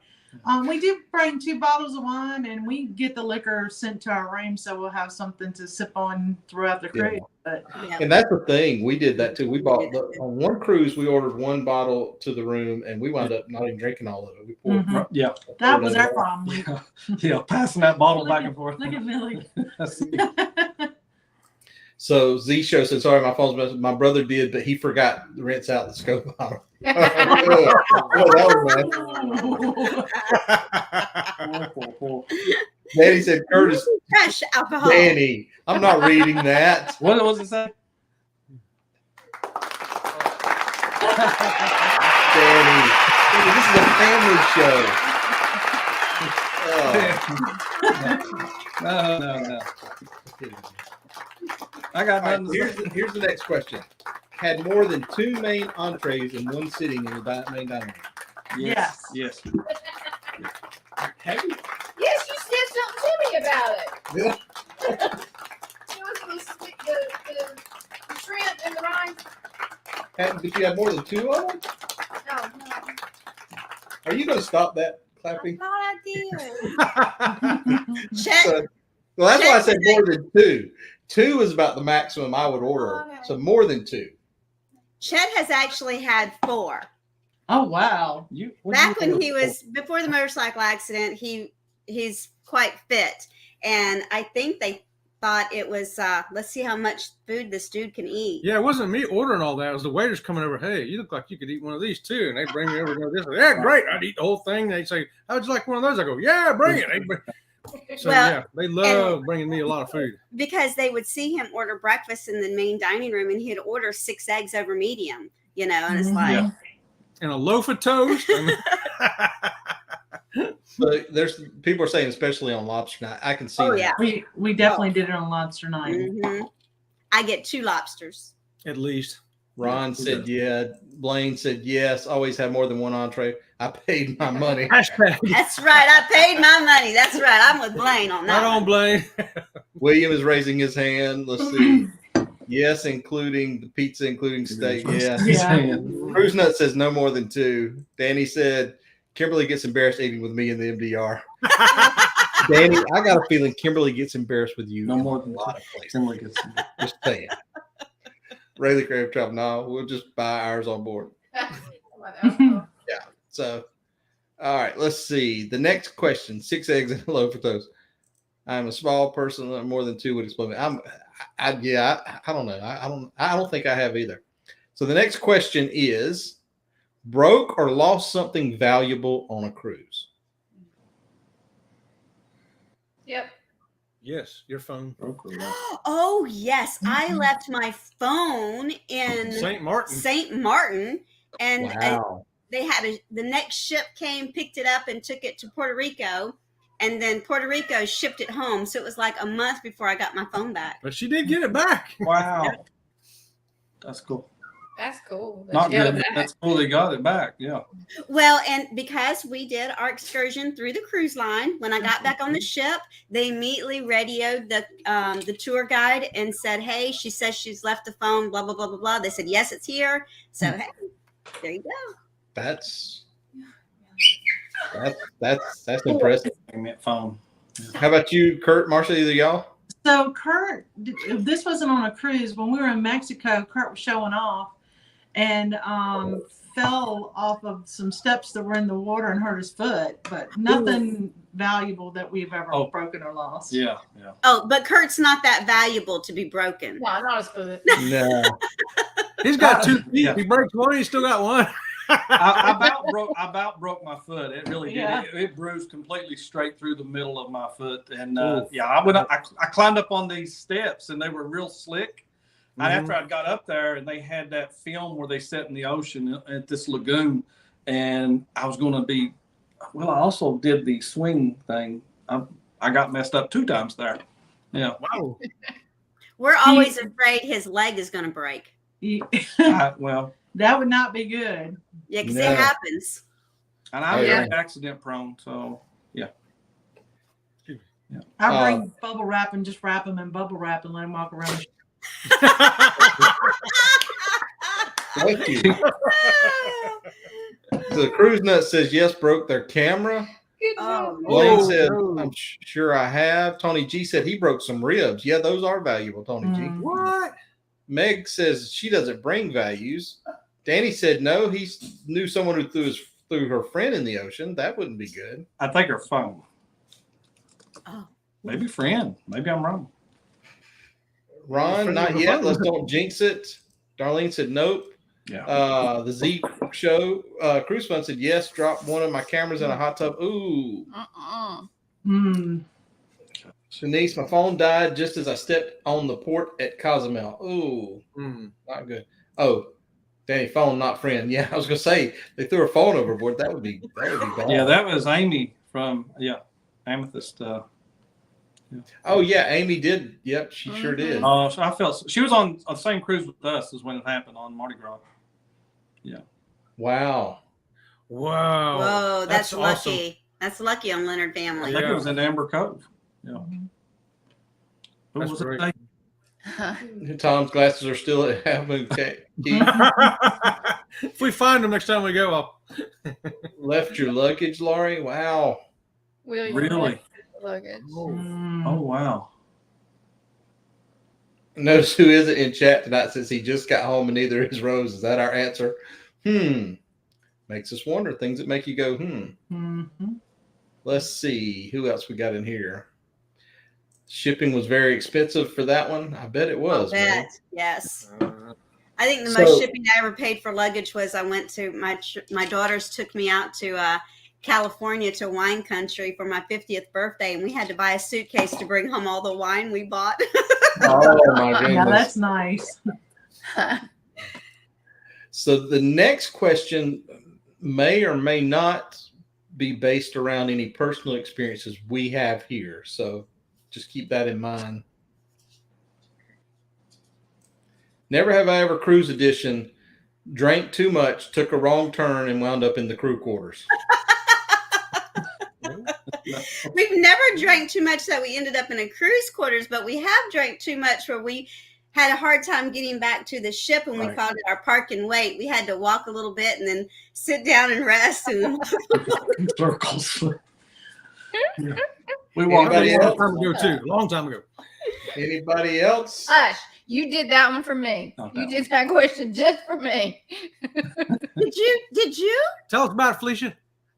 Speaker 7: We do bring 2 bottles of wine, and we get the liquor sent to our room, so we'll have something to sip on throughout the cruise. But
Speaker 6: Yeah.
Speaker 2: And that's the thing. We did that too. We bought on one cruise. We ordered 1 bottle to the room, and we wound up not even drinking all of it. We poured.
Speaker 7: Mhm.
Speaker 8: Yeah.
Speaker 7: that was our problem.
Speaker 8: Yeah. Passing that bottle
Speaker 7: Look
Speaker 8: back
Speaker 7: at-
Speaker 8: and forth.
Speaker 7: Look at Millie.
Speaker 2: So Z Show said, "Sorry, my phone's messing. My brother did, but he forgot to rinse out the scope bottle." Oh, that was nice. Danny said, "Curtis,
Speaker 6: Fresh alcohol.
Speaker 2: Danny, I'm not reading that."
Speaker 8: What was it say?
Speaker 2: Danny, this is a family show. Oh.
Speaker 8: No. I got
Speaker 2: All right,
Speaker 8: nothing.
Speaker 2: here's the next question. Had more than 2 main entrees in one sitting in the main dining room.
Speaker 8: Yes. Yes.
Speaker 2: Have you?
Speaker 4: Yes, you said something to me about it.
Speaker 2: Yeah.
Speaker 4: It was the shrimp and the rice.
Speaker 2: But you had more than 2 of them?
Speaker 4: No.
Speaker 2: Are you going to stop that
Speaker 6: I
Speaker 2: clapping?
Speaker 6: thought I did. Chet,
Speaker 2: Well, that's why I said more than 2. 2 is about the maximum I would order.
Speaker 6: Okay.
Speaker 2: So more than 2.
Speaker 6: Chet has actually had 4.
Speaker 7: Oh wow!
Speaker 6: Back when he was before the motorcycle accident, he's quite fit, and I think they thought it was let's see how much food this dude can eat.
Speaker 5: Yeah, it wasn't me ordering all that. It was the waiters coming over. Hey, you look like you could eat one of these too. And they bring me over to go this. Yeah, great. I'd eat the whole thing. They say, how would you like one of those? I go, yeah, bring it. So
Speaker 6: Well,
Speaker 5: yeah, they love bringing me a lot of food.
Speaker 6: Because they would see him order breakfast in the main dining room, and he'd order 6 eggs over medium, and it's like,
Speaker 8: Yeah.
Speaker 5: And a loaf of toast.
Speaker 2: But there's people are saying, especially on lobster night, I can see.
Speaker 6: oh
Speaker 2: that.
Speaker 6: yeah,
Speaker 7: We definitely did it on lobster night.
Speaker 6: Mhm. I get 2 lobsters.
Speaker 5: At least.
Speaker 2: Ron said, yeah. Blaine said, yes. Always have more than 1 entree. I paid my money.
Speaker 5: Hashtag.
Speaker 6: That's right. I paid my money. That's right. I'm with Blaine on that.
Speaker 5: Not on
Speaker 6: one.
Speaker 5: Blaine.
Speaker 2: William is raising his hand. Let's see. Yes, including the pizza, including steak. Yeah.
Speaker 7: Yeah.
Speaker 2: Cruise Nut says no more than 2. Danny said, Kimberly gets embarrassed eating with me in the MDR. Danny, I got a feeling Kimberly gets embarrassed with you
Speaker 8: No
Speaker 2: in
Speaker 8: more
Speaker 2: a
Speaker 8: than
Speaker 2: lot of places.
Speaker 8: Kimberly gets some.
Speaker 2: Just saying. Rayleigh Crave Travel. No, we'll just buy ours on board.
Speaker 4: Whatever.
Speaker 2: So, all right, let's see. The next question: 6 eggs and a loaf of toast. I'm a small person. More than 2 would explain me. I don't know. I don't think I have either. So the next question is: broke or lost something valuable on a cruise?
Speaker 4: Yep.
Speaker 5: Yes, your phone.
Speaker 6: Oh yes, I left my phone in
Speaker 5: St. Martin.
Speaker 6: St. Martin, and
Speaker 2: Wow.
Speaker 6: they had the next ship came, picked it up, and took it to Puerto Rico, and then Puerto Rico shipped it home. So it was like a month before I got my phone back.
Speaker 5: But she did get it back.
Speaker 8: Wow. That's cool.
Speaker 4: That's cool.
Speaker 8: Not
Speaker 4: Yeah,
Speaker 8: good. That's cool. They got it back. Yeah.
Speaker 6: Well, and because we did our excursion through the cruise line, when I got back on the ship, they immediately radioed the tour guide and said, "Hey, she says she's left the phone. Blah blah blah blah blah." They said, "Yes, it's here." So hey, there you go.
Speaker 2: That's impressive.
Speaker 8: Phone.
Speaker 2: How about you, Kurt, Marcia? Either y'all?
Speaker 7: So Kurt, this wasn't on a cruise. When we were in Mexico, Kurt was showing off and fell off of some steps that were in the water and hurt his foot, but nothing valuable that we've ever broken or lost.
Speaker 8: Yeah. Yeah.
Speaker 6: Oh, but Kurt's not that valuable to be broken.
Speaker 4: No, not as good.
Speaker 2: No.
Speaker 5: He's got 2 feet.
Speaker 8: Yeah.
Speaker 5: He breaks one, he's still got one.
Speaker 8: I about broke my foot. It really did.
Speaker 7: Yeah.
Speaker 8: It bruised completely straight through the middle of my foot. And I climbed up on these steps, and they were real slick. And after I got up there, and they had that film where they sit in the ocean at this lagoon, and I was going to be. Well, I also did the swing thing. I got messed up 2 times there. Yeah.
Speaker 5: Wow.
Speaker 6: We're always afraid his leg is going to break.
Speaker 8: Well.
Speaker 7: That would not be good.
Speaker 6: Yeah, because
Speaker 2: No.
Speaker 6: it happens.
Speaker 8: And I'm
Speaker 2: Yeah.
Speaker 8: very accident prone, so yeah.
Speaker 7: I bring bubble wrap and just wrap them in bubble wrap and let them walk around.
Speaker 2: Thank you. The Cruise Nut says yes, broke their camera.
Speaker 4: Good
Speaker 6: Oh,
Speaker 4: job.
Speaker 2: Blaine
Speaker 5: Oh,
Speaker 2: said,
Speaker 5: no.
Speaker 2: I'm sure I have. Tony G said he broke some ribs. Yeah, those are valuable, Tony G.
Speaker 7: Mm.
Speaker 5: What?
Speaker 2: Meg says she doesn't bring values. Danny said no, he knew someone who threw her friend in the ocean. That wouldn't be good.
Speaker 8: I think her phone.
Speaker 6: Oh.
Speaker 8: Maybe friend. Maybe I'm wrong.
Speaker 2: Ron,
Speaker 5: Friend
Speaker 2: not
Speaker 5: of the
Speaker 2: yet.
Speaker 5: phone.
Speaker 2: Let's don't jinx it. Darlene said nope.
Speaker 8: Yeah.
Speaker 2: The Z show, Cruise Fun said yes, dropped one of my cameras in a hot tub. Ooh.
Speaker 7: Mm.
Speaker 2: Denise, my phone died just as I stepped on the port at Cozumel. Ooh, not good. Oh, Danny, phone, not friend. Yeah, I was gonna say they threw her phone overboard. That would be bad.
Speaker 8: Yeah, that was Amy from Amethyst.
Speaker 2: Oh yeah, Amy did. Yep, she sure did.
Speaker 8: So I felt she was on the same cruise with us as when it happened on Mardi Gras. Yeah.
Speaker 2: Wow.
Speaker 5: Wow.
Speaker 6: Whoa, that's
Speaker 5: awesome.
Speaker 6: lucky. That's lucky on Leonard
Speaker 8: I
Speaker 6: family.
Speaker 8: think
Speaker 5: Yeah.
Speaker 8: it was in Amber Cove. Yeah. Who
Speaker 5: That's
Speaker 8: was it?
Speaker 5: great.
Speaker 2: Tom's glasses are still at Half Moon Cave.
Speaker 5: If we find them next time we go, I'll.
Speaker 2: Left your luggage, Laurie. Wow.
Speaker 4: William
Speaker 8: Really?
Speaker 4: luggage.
Speaker 7: Mm.
Speaker 8: Oh wow.
Speaker 2: Notice who isn't in chat tonight since he just got home and neither is Rose. Is that our answer? Makes us wonder. Things that make you go,
Speaker 7: Mhm.
Speaker 2: Let's see. Who else we got in here? Shipping was very expensive for that one. I bet it was.
Speaker 6: I
Speaker 2: man.
Speaker 6: bet. Yes. I think the
Speaker 2: So-
Speaker 6: most shipping I ever paid for luggage was I went to my daughters took me out to California to wine country for my 50th birthday, and we had to buy a suitcase to bring home all the wine we bought.
Speaker 2: Oh my goodness.
Speaker 7: Yeah, that's nice.
Speaker 2: So the next question may or may not be based around any personal experiences we have here. So just keep that in mind. Never have I ever cruise edition drank too much, took a wrong turn, and wound up in the crew quarters.
Speaker 6: We've never drank too much that we ended up in a cruise quarters, but we have drank too much where we had a hard time getting back to the ship, and we
Speaker 8: Right.
Speaker 6: called it our park and wait. We had to walk a little bit and then sit down and rest. And
Speaker 8: Circles. Yeah. We walked
Speaker 2: Anybody
Speaker 5: A long
Speaker 2: else?
Speaker 5: time ago, too. A long time ago.
Speaker 2: Anybody else?
Speaker 4: Hush, you did that one for me.
Speaker 8: Not
Speaker 4: You
Speaker 8: that
Speaker 4: did that question just for me.
Speaker 6: did you?
Speaker 5: Tell us about it, Felicia.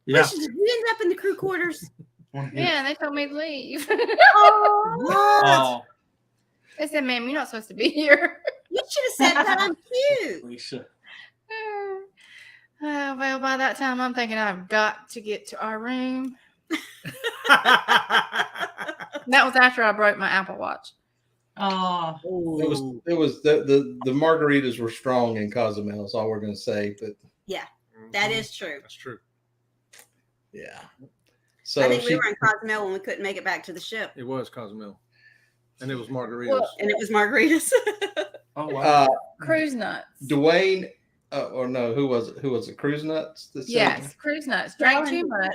Speaker 8: Yeah.
Speaker 6: Did you end up in the crew quarters?
Speaker 4: Yeah, and they told me to leave.
Speaker 6: Oh,
Speaker 8: Oh,
Speaker 4: They said, ma'am, you're not supposed to be here.
Speaker 6: you should have said that. I'm cute.
Speaker 8: Lisa.
Speaker 4: Well, by that time, I'm thinking I've got to get to our room. That was after I broke my Apple Watch.
Speaker 7: Oh,
Speaker 2: It was the margaritas were strong in Cozumel. Is all we're going to say. But
Speaker 6: That is true.
Speaker 5: That's true.
Speaker 2: yeah. So
Speaker 6: I think we were in Cozumel when we couldn't make it back to the ship,
Speaker 5: It was Cozumel. And it was margaritas.
Speaker 4: Well,
Speaker 6: and it was margaritas.
Speaker 8: Oh wow.
Speaker 4: Cruise nuts.
Speaker 2: Dwayne, or no, who was it? Who was it? Cruise Nuts? that said-
Speaker 4: Yes, cruise nuts. Drank too much.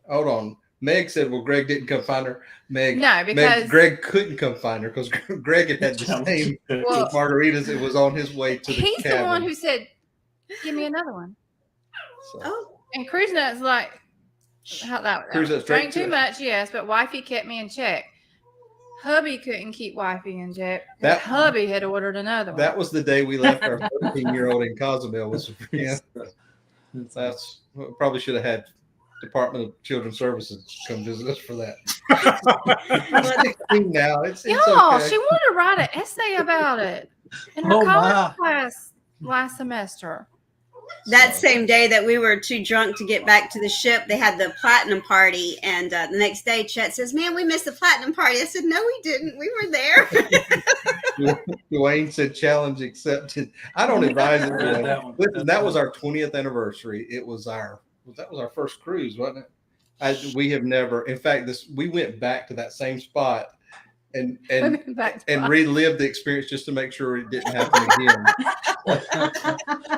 Speaker 2: Hold on. Meg said, "Well, Greg didn't come find her." Meg,
Speaker 4: No, because
Speaker 2: Greg couldn't come find her because Greg had the same
Speaker 4: Well,
Speaker 2: with margaritas. It was on his way to the
Speaker 4: he's
Speaker 2: cabin.
Speaker 4: the one who said, "Give me another one."
Speaker 2: So,
Speaker 6: Oh,
Speaker 4: And cruise nuts like how that
Speaker 2: Cruise Nuts drank
Speaker 4: drank too
Speaker 2: too.
Speaker 4: much, yes, but wifey kept me in check. Hubby couldn't keep wifey in check.
Speaker 2: That-
Speaker 4: Hubby had ordered another one.
Speaker 2: that was the day we left our 13-year-old in Cozumel. Was that's probably should have had Department of Children's Services come visit us for that. Now it's
Speaker 4: Y'all,
Speaker 2: okay.
Speaker 4: she wanted to write an essay about it in her
Speaker 8: Oh,
Speaker 4: college
Speaker 8: my.
Speaker 4: class last semester.
Speaker 6: that same day that we were too drunk to get back to the ship, they had the platinum party, and the next day, Chet says, "Man, we missed the platinum party." I said, "No, we didn't. We were there."
Speaker 2: Dwayne said challenge accepted. I don't advise it.
Speaker 8: Read that one.
Speaker 2: Listen, that was our 20th anniversary. That was our first cruise, wasn't it? We have never, in fact, we went back to that same spot and
Speaker 4: Back to
Speaker 2: and
Speaker 4: class.
Speaker 2: relived the experience just to make sure it didn't happen again.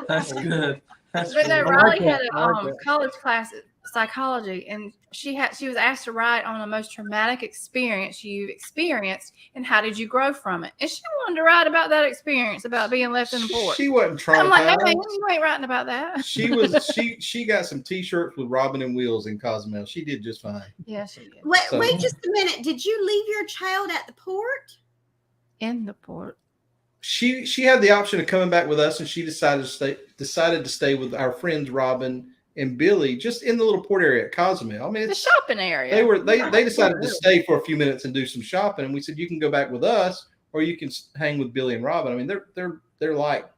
Speaker 8: That's good. That's
Speaker 4: But no,
Speaker 8: good.
Speaker 4: Riley
Speaker 5: that.
Speaker 4: had
Speaker 5: I like
Speaker 4: a
Speaker 5: that.
Speaker 4: college class psychology, and she was asked to write on the most traumatic experience you've experienced and how did you grow from it. And she wanted to write about that experience about being left in the porch.
Speaker 2: She wasn't traumatized.
Speaker 4: I'm like, no, man, you ain't writing about that.
Speaker 2: She got some T-shirts with Robin and Wheels in Cozumel. She did just fine.
Speaker 4: Yeah, she did.
Speaker 6: Wait just a minute. Did you leave your child at the port?
Speaker 4: In the port.
Speaker 2: She had the option of coming back with us, and she decided to stay with our friends Robin and Billy just in the little port area at Cozumel. I mean,
Speaker 4: The shopping area.
Speaker 2: They decided to stay for a few minutes and do some shopping, and we said you can go back with us or you can hang with Billy and Robin. I mean, they're like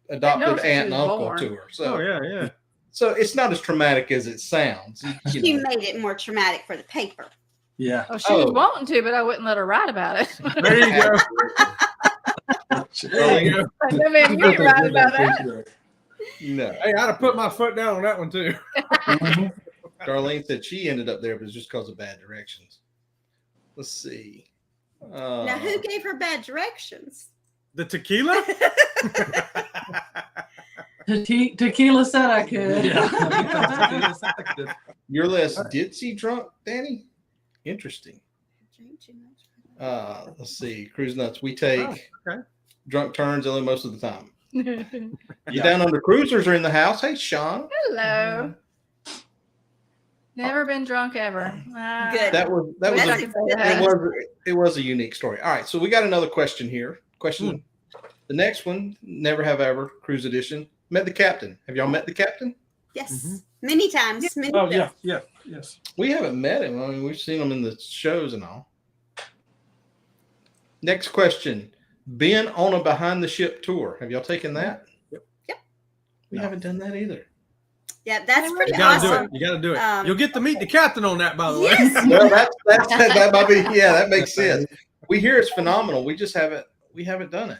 Speaker 2: adopted aunt and uncle to her. So
Speaker 5: yeah.
Speaker 2: So it's not as traumatic as it sounds.
Speaker 6: She made it more traumatic for the paper.
Speaker 8: Yeah.
Speaker 4: Oh, she was wanting to, but I wouldn't let her write about it.
Speaker 5: There you go. There you go.
Speaker 4: Like, no, man, you ain't writing about that.
Speaker 2: No.
Speaker 5: Hey, I'd have put my foot down on that one too.
Speaker 2: Darlene said she ended up there, but it's just because of bad directions. Let's see.
Speaker 6: Now, who gave her bad directions?
Speaker 5: The tequila?
Speaker 7: Tequila said I could.
Speaker 8: Yeah.
Speaker 2: You're less ditzy drunk, Danny? Interesting. Let's see. Cruise Nuts. We take drunk turns only most of the time. You down under cruisers are in the house. Hey, Sean.
Speaker 4: Hello. Never been drunk ever.
Speaker 6: Good.
Speaker 2: It was a unique story. All right, so we got another question here. The next one, never have ever, cruise edition. Met the captain. Have y'all met the captain?
Speaker 6: Yes, many times. Many
Speaker 8: Oh, yes.
Speaker 2: We haven't met him. I mean, we've seen him in the shows and all. Next question. Been on a behind the ship tour. Have y'all taken that?
Speaker 6: Yep.
Speaker 2: We haven't done that either.
Speaker 6: Yeah, that's pretty
Speaker 5: You gotta
Speaker 6: awesome.
Speaker 5: do it. You gotta do it. You'll get to meet the captain on that, by the way.
Speaker 6: Yes.
Speaker 2: Well, that might be, that makes sense. We hear it's phenomenal. We just haven't done it.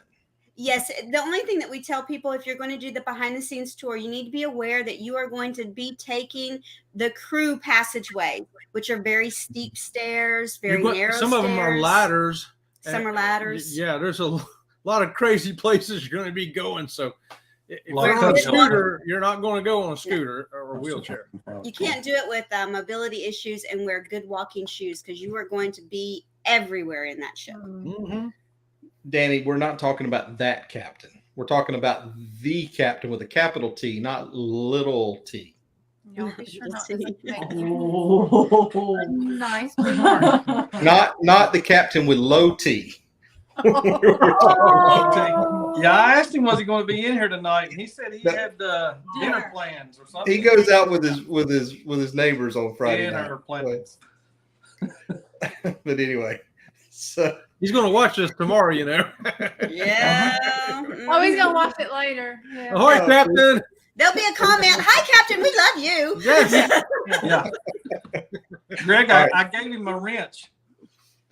Speaker 6: Yes, the only thing that we tell people, if you're going to do the behind the scenes tour, you need to be aware that you are going to be taking the crew passageway, which are very steep stairs, very narrow
Speaker 5: Some of them are ladders.
Speaker 6: Some are ladders.
Speaker 5: Yeah, there's a lot of crazy places you're going to be going. So if
Speaker 8: Well,
Speaker 5: you're on a scooter, you're not going to go on a scooter or a wheelchair.
Speaker 6: You can't do it with mobility issues and wear good walking shoes because you are going to be everywhere in that ship.
Speaker 5: Mm-hmm.
Speaker 2: Danny, we're not talking about that captain. We're talking about the captain with a capital T, not little t.
Speaker 4: Y'all be sure not to
Speaker 7: Oh.
Speaker 4: nice remark.
Speaker 2: Not the captain with low T.
Speaker 8: Yeah, I asked him was he going to be in here tonight, and he said he had dinner plans or something.
Speaker 2: He goes out with his neighbors on Friday
Speaker 8: Dinner plans.
Speaker 2: But anyway, so
Speaker 5: he's going to watch this tomorrow, you know.
Speaker 6: Yeah.
Speaker 4: Oh, he's gonna watch it later. Yeah.
Speaker 5: Ahoy, Captain!
Speaker 6: There'll be a comment. Hi, Captain. We love you.
Speaker 5: Yes.
Speaker 8: Yeah. Greg, I gave him a wrench.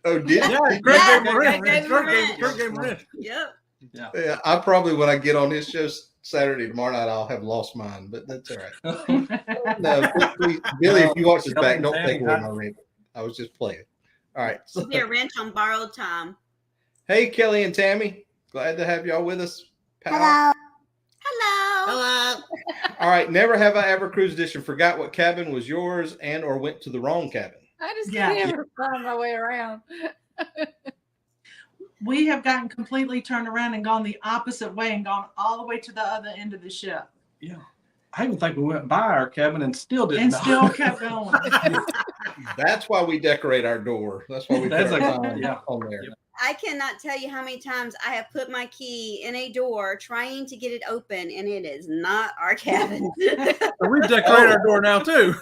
Speaker 2: Oh, did
Speaker 5: Yeah,
Speaker 2: you?
Speaker 5: Greg
Speaker 6: Yeah,
Speaker 5: gave him a wrench.
Speaker 6: Greg gave him a
Speaker 5: Greg gave him a wrench.
Speaker 6: Yep.
Speaker 2: Yeah, I probably when I get on his show Saturday tomorrow night, I'll have lost mine, but that's all right. No, please, Billy, if you watch this back, don't take away my ring. I was just playing. All right. So,
Speaker 6: Be a wrench on borrowed time.
Speaker 2: hey, Kelly and Tammy, glad to have y'all with us. Pal.
Speaker 6: Hello.
Speaker 2: All right. Never have I ever cruise edition forgot what cabin was yours and or went to the wrong cabin.
Speaker 4: I just
Speaker 7: Yeah.
Speaker 4: can't ever find my way around.
Speaker 7: We have gotten completely turned around and gone the opposite way and gone all the way to the other end of the ship
Speaker 8: Yeah. I even think we went by our cabin and still didn't
Speaker 7: and
Speaker 8: know.
Speaker 7: still kept going.
Speaker 2: That's why we decorate our door. That's why we put
Speaker 8: That's
Speaker 2: our
Speaker 8: a-
Speaker 2: sign
Speaker 8: yeah.
Speaker 2: on there.
Speaker 6: I cannot tell you how many times I have put my key in a door trying to get it open, and it is not our cabin.
Speaker 5: We decorate our door now too.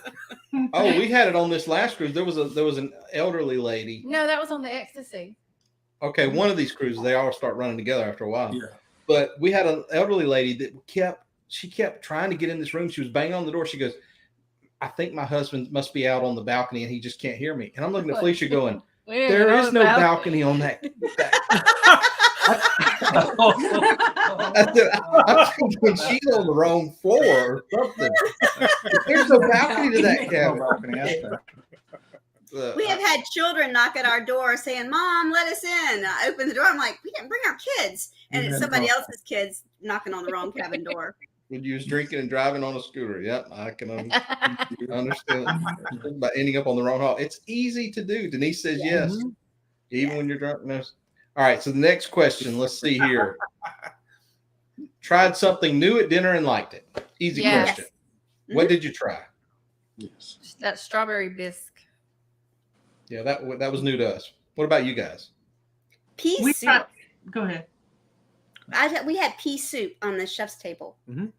Speaker 2: Oh, we had it on this last cruise. There was an elderly lady.
Speaker 4: No, that was on the ecstasy.
Speaker 2: Okay, one of these cruises, they all start running together after a while.
Speaker 8: Yeah.
Speaker 2: But we had an elderly lady that kept trying to get in this room. She was banging on the door. She goes, I think my husband must be out on the balcony and he just can't hear me. And I'm looking at Felicia going, there is no balcony on that. I'm thinking she's on the wrong floor or something. There's no balcony to that cabin.
Speaker 6: We have had children knock at our door saying, Mom, let us in. I open the door. I'm like, we didn't bring our kids. And it's somebody else's kids knocking on the wrong cabin door.
Speaker 2: when you was drinking and driving on a scooter. Yep, I can understand about ending up on the wrong hall. It's easy to do. Denise says yes, even when you're drunk. No. All right, so the next question. Let's see here. Tried something new at dinner and liked it. Easy question. What did you try?
Speaker 8: Yes.
Speaker 4: That strawberry bisque.
Speaker 2: Yeah, that was new to us. What about you guys?
Speaker 6: Pea
Speaker 7: We
Speaker 6: soup.
Speaker 7: tried, go ahead.
Speaker 6: We had pea soup on the chef's table.
Speaker 2: Oh,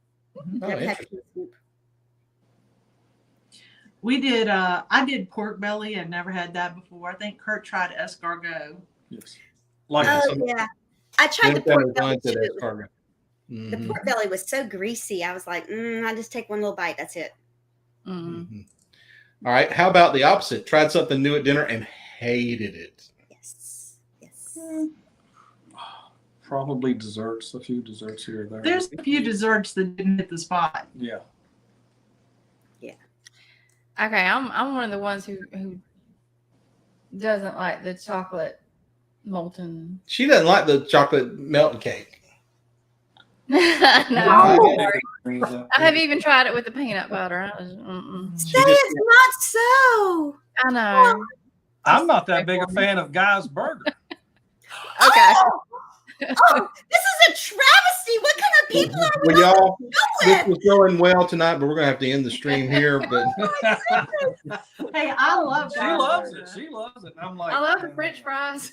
Speaker 6: Never had
Speaker 2: interesting.
Speaker 6: pea soup.
Speaker 7: We did. I did pork belly. I'd never had that before. I think Kurt tried escargot.
Speaker 8: Yes. Like
Speaker 6: Oh yeah, I tried the pork belly too.
Speaker 2: Mm-hmm.
Speaker 6: The pork belly was so greasy. I was like, I'll just take one little bite. That's it.
Speaker 2: Mm-hmm. All right. How about the opposite? Tried something new at dinner and hated it.
Speaker 6: Yes.
Speaker 8: probably desserts, a few desserts here or there.
Speaker 7: There's a few desserts that didn't hit the spot.
Speaker 8: Yeah.
Speaker 4: Okay, I'm one of the ones who doesn't like the chocolate molten.
Speaker 2: She doesn't like the chocolate melted cake.
Speaker 4: No,
Speaker 2: Oh.
Speaker 4: I have even tried it with the peanut butter.
Speaker 6: Say it's not so.
Speaker 4: I know.
Speaker 8: I'm not that big a fan of Guy's Burger.
Speaker 4: Okay.
Speaker 6: Oh, this is a travesty. What kind of people are we
Speaker 2: Well, y'all, this
Speaker 6: with?
Speaker 2: was going well tonight, but we're gonna have to end the stream here. But
Speaker 7: Hey, I love
Speaker 8: She
Speaker 7: Guy's
Speaker 8: loves
Speaker 7: Burger.
Speaker 8: it. She loves it. And I'm like,
Speaker 4: I love the French fries.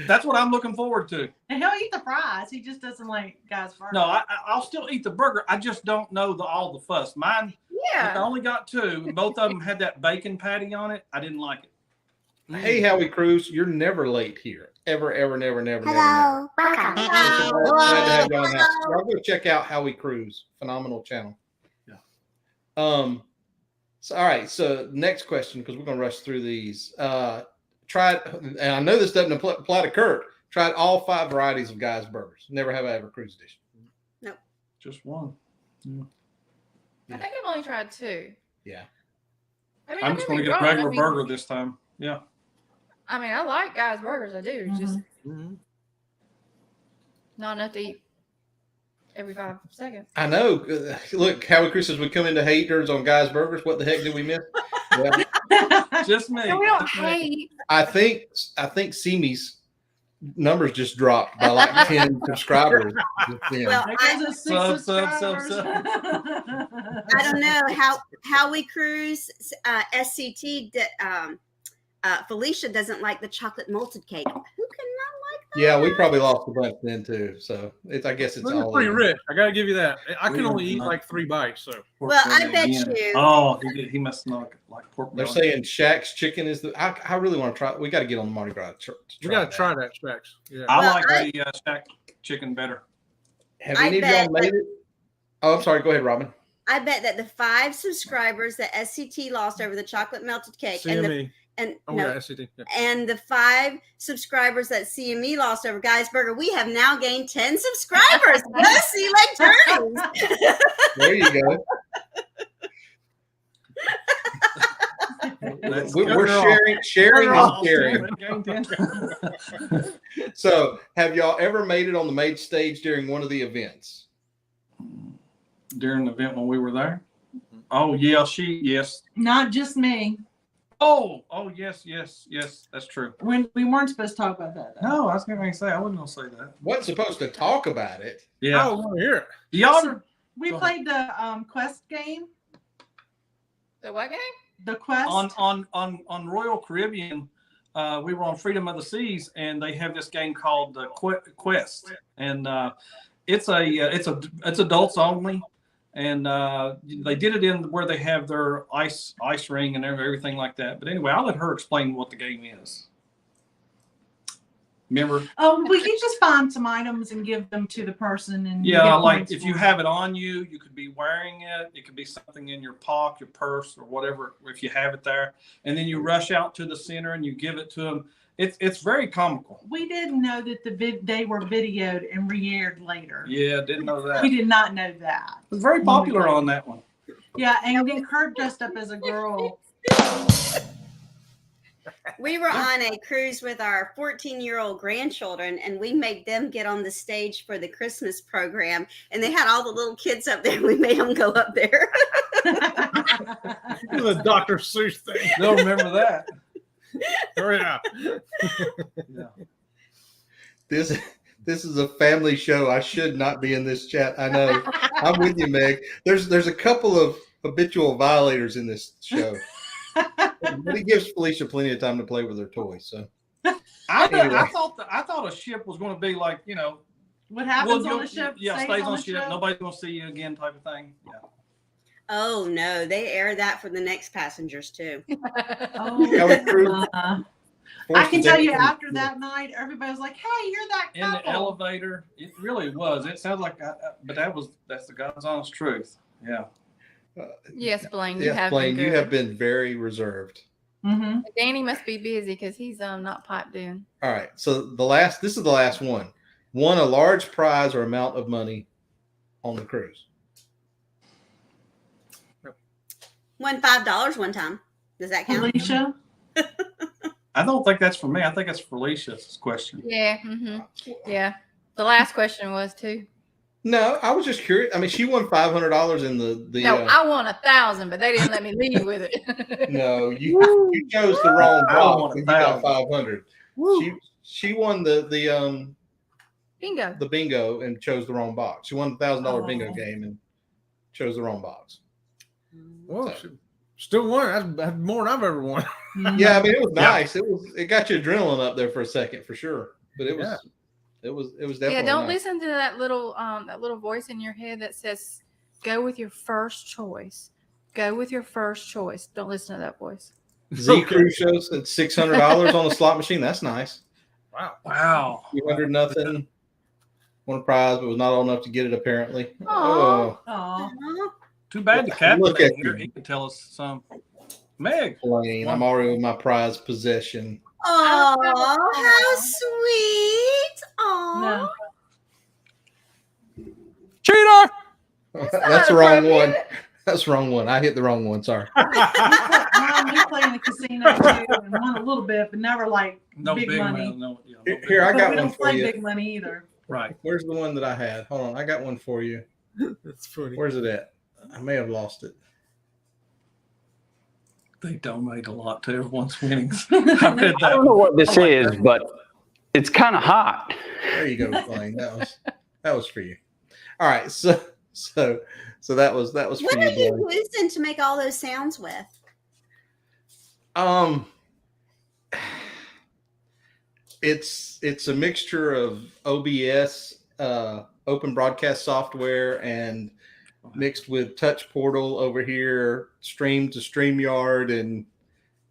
Speaker 8: that's what I'm looking forward to.
Speaker 7: And he'll eat the fries. He just doesn't like Guy's Burger.
Speaker 8: No, I'll still eat the burger. I just don't know all the fuss. Mine, I
Speaker 4: Yeah.
Speaker 8: only got two. And both of them had that bacon patty on it. I didn't like it.
Speaker 2: hey, Howie Cruz, you're never late here. Ever, never.
Speaker 6: Hello.
Speaker 2: Glad to have y'all in the house. Y'all go check out Howie Cruz, phenomenal channel.
Speaker 8: Yeah.
Speaker 2: So all right. So next question, because we're gonna rush through these. Tried, and I know this doesn't apply to Kurt. Tried all 5 varieties of Guy's Burgers. Never have I ever Cruz edition.
Speaker 8: Just one.
Speaker 4: I think I've only tried 2.
Speaker 2: Yeah.
Speaker 4: I mean,
Speaker 8: I'm
Speaker 4: don't
Speaker 8: just
Speaker 4: get
Speaker 8: going
Speaker 4: me
Speaker 8: to get a
Speaker 4: wrong,
Speaker 8: regular
Speaker 4: I mean,
Speaker 8: burger this time. Yeah.
Speaker 4: I mean, I like Guy's Burgers. I do. Just
Speaker 5: Mhm.
Speaker 4: not enough to eat every 5 seconds.
Speaker 2: I know. Look, Howie Cruz says we come into haters on Guy's Burgers. What the heck did we miss? Well,
Speaker 8: Just me.
Speaker 4: No, we don't
Speaker 8: Just me.
Speaker 4: hate.
Speaker 2: I think CME's numbers just dropped by like 10 subscribers.
Speaker 6: Well,
Speaker 7: There goes a 6
Speaker 8: Sub.
Speaker 7: subscribers.
Speaker 6: I don't know how we cruise. SCT. Felicia doesn't like the chocolate malted cake. Who can not like that?
Speaker 2: Yeah, we probably lost a bunch then too. So I guess it's
Speaker 5: Well,
Speaker 2: all
Speaker 5: pretty
Speaker 2: in.
Speaker 5: rich. I gotta give you that. I can only eat like 3 bites. So
Speaker 6: Well, I
Speaker 8: Pork
Speaker 6: bet
Speaker 8: belly
Speaker 6: you-
Speaker 8: Oh, he must not like pork
Speaker 2: They're
Speaker 8: belly.
Speaker 2: saying Shaq's chicken is the. I really want to try. We got to get on the Mardi Gras.
Speaker 5: we gotta try that, Specs. Yeah.
Speaker 8: I
Speaker 6: Well,
Speaker 8: like the Shack chicken better.
Speaker 2: Have
Speaker 6: I
Speaker 2: any of
Speaker 6: bet
Speaker 2: y'all made it? Oh, I'm sorry. Go ahead, Robin.
Speaker 6: I bet that the 5 subscribers that SCT lost over the chocolate melted cake and the
Speaker 5: CME.
Speaker 6: and
Speaker 5: Oh
Speaker 6: no,
Speaker 5: yeah, SCT. Yeah.
Speaker 6: and the 5 subscribers that CME lost over Guy's Burger, we have now gained 10 subscribers. Go see Lake Journeys.
Speaker 2: There you go.
Speaker 8: Let's
Speaker 2: We're
Speaker 8: go.
Speaker 2: sharing
Speaker 8: Girl.
Speaker 2: and sharing. So, have y'all ever made it on the main stage during one of the events?
Speaker 8: During the event when we were there. Oh yeah, yes.
Speaker 7: Not just me.
Speaker 8: Oh yes, that's true.
Speaker 7: When we weren't supposed to talk about that. though.
Speaker 8: No, I was going to say I wasn't going to say that.
Speaker 2: Wasn't supposed to talk about it.
Speaker 8: Yeah.
Speaker 5: I want to hear it.
Speaker 8: Y'all
Speaker 7: We
Speaker 8: Go
Speaker 7: played the Quest game.
Speaker 4: The what game?
Speaker 7: The Quest.
Speaker 8: on Royal Caribbean, we were on Freedom of the Seas, and they have this game called the Quest, and it's adults only, and they did it in where they have their ice ring and everything like that. But anyway, I'll let her explain what the game is. Remember?
Speaker 7: Oh, we can just find some items and give them to the person. And you
Speaker 8: Yeah,
Speaker 7: get
Speaker 8: like
Speaker 7: points
Speaker 8: if
Speaker 7: for
Speaker 8: you
Speaker 7: it.
Speaker 8: have it on you, you could be wearing it. It could be something in your pocket, your purse, or whatever. If you have it there, and then you rush out to the center and you give it to them. It's very comical.
Speaker 7: We didn't know that they were videoed and re-aired later.
Speaker 8: Yeah, didn't know that.
Speaker 7: We
Speaker 8: It
Speaker 7: did not know that.
Speaker 8: was very popular on that one.
Speaker 7: Yeah, and then Kurt dressed up as a girl.
Speaker 6: We were on a cruise with our 14-year-old grandchildren, and we made them get on the stage for the Christmas program. And they had all the little kids up there. We made them go up there.
Speaker 5: The Dr. Seuss thing.
Speaker 8: They'll remember that.
Speaker 5: Oh, yeah.
Speaker 8: Yeah.
Speaker 2: This is a family show. I should not be in this chat. I know. I'm with you, Meg. There's a couple of habitual violators in this show. But it gives Felicia plenty of time to play with her toys. So
Speaker 8: I thought a ship was going to be like, you know,
Speaker 7: What happens
Speaker 8: well,
Speaker 7: on the ship?
Speaker 8: Yeah,
Speaker 7: stays
Speaker 8: stays on
Speaker 7: the
Speaker 8: the ship.
Speaker 7: ship?
Speaker 8: Nobody's going to see you again, type of thing. Yeah.
Speaker 6: Oh, no. They air that for the next passengers, too.
Speaker 7: Oh, I can tell you
Speaker 2: Forced
Speaker 7: after that night, everybody was like, hey, you're that
Speaker 8: In the
Speaker 7: couple.
Speaker 8: elevator, it really was. It sounds like, but that's the God's honest truth. Yeah.
Speaker 4: Yes, Blaine, you
Speaker 2: Yes,
Speaker 4: have
Speaker 2: Blaine,
Speaker 4: been
Speaker 2: you
Speaker 4: good.
Speaker 2: have been very reserved.
Speaker 7: Mm-hmm.
Speaker 4: Danny must be busy because he's not piped in.
Speaker 2: All right. So this is the last one. Won a large prize or amount of money on the cruise.
Speaker 6: Won $5 one time. Does that count?
Speaker 7: Alicia?
Speaker 8: I don't think that's for me. I think it's Felicia's question.
Speaker 4: Yeah. Yeah. The last question was too.
Speaker 2: No, I was just curious. I mean, she won $500 in the.
Speaker 4: No, I won 1,000, but they didn't let me leave with it.
Speaker 2: No, you chose the wrong
Speaker 8: I
Speaker 2: box.
Speaker 8: won
Speaker 2: And you got
Speaker 8: 1,000.
Speaker 2: 500.
Speaker 4: Woo.
Speaker 2: She won the
Speaker 4: Bingo.
Speaker 2: bingo and chose the wrong box. She won the $1,000 bingo
Speaker 7: Oh.
Speaker 2: game and chose the wrong box.
Speaker 5: Well, she still won. That's more than I've ever won.
Speaker 2: Yeah, I mean, it was
Speaker 8: Yeah.
Speaker 2: nice. It got your adrenaline up there for a second for sure. But it was definitely
Speaker 4: Yeah, don't
Speaker 2: nice.
Speaker 4: listen to that little voice in your head that says, "Go with your first choice. Go with your first choice." Don't listen to that voice.
Speaker 2: Z Cruise shows at $600 on the slot machine. That's nice.
Speaker 5: Wow.
Speaker 8: Wow.
Speaker 2: 200 nothing. Won a prize, but was not old enough to get it apparently.
Speaker 4: Aw.
Speaker 2: Oh,
Speaker 7: Aw.
Speaker 8: Too bad the captain
Speaker 2: Look at
Speaker 8: ain't here.
Speaker 2: you.
Speaker 8: He could tell us some. Meg.
Speaker 2: Blaine, I'm already with my prize possession.
Speaker 6: Oh, how sweet. Oh.
Speaker 7: No.
Speaker 5: Cheater!
Speaker 2: That's the wrong one. That's the wrong one. I hit the wrong one. Sorry.
Speaker 7: Mom, we play in the casino too and won a little bit, but never like
Speaker 8: No
Speaker 7: big money.
Speaker 8: man, no, yeah, no big
Speaker 2: Here, I
Speaker 7: But
Speaker 2: got
Speaker 7: we
Speaker 2: one
Speaker 7: don't
Speaker 2: for
Speaker 7: play
Speaker 2: you.
Speaker 7: big money either.
Speaker 8: Right.
Speaker 2: Where's the one that I had? Hold on. I got one for you.
Speaker 5: That's funny.
Speaker 2: Where's it at? I may have lost it.
Speaker 8: They donate a lot to everyone's winnings. I read
Speaker 9: I
Speaker 8: that.
Speaker 9: don't know what this
Speaker 8: I like
Speaker 9: is,
Speaker 8: that.
Speaker 9: but it's kind of hot.
Speaker 2: There you go, Blaine. That was for you. All right. So that was for
Speaker 6: What
Speaker 2: you,
Speaker 6: are you
Speaker 2: Blaine.
Speaker 6: using to make all those sounds with?
Speaker 2: It's a mixture of OBS, open broadcast software, and mixed with Touch Portal over here, stream to StreamYard, and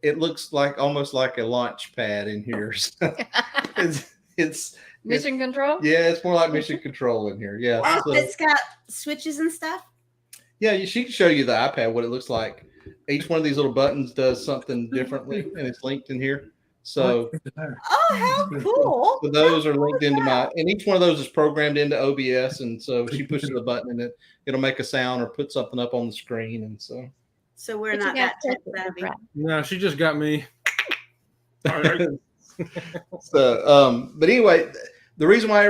Speaker 2: it looks like almost like a launch pad in here. So it's
Speaker 4: Mission control.
Speaker 2: yeah, it's more like mission control in here. Yeah,
Speaker 6: Oh,
Speaker 2: so,
Speaker 6: it's got switches and stuff.
Speaker 2: yeah. She can show you the iPad what it looks like. Each one of these little buttons does something differently, and it's linked in here. So
Speaker 6: Oh, how cool.
Speaker 2: So those are linked into and each one of those is programmed into OBS. And so she pushes a button and it'll make a sound or put something up on the screen. And so,
Speaker 6: So we're
Speaker 4: But you
Speaker 6: not
Speaker 4: gotta
Speaker 6: that tech
Speaker 4: test it,
Speaker 6: savvy.
Speaker 4: right?
Speaker 5: No, she just got me.
Speaker 2: but anyway, the reason why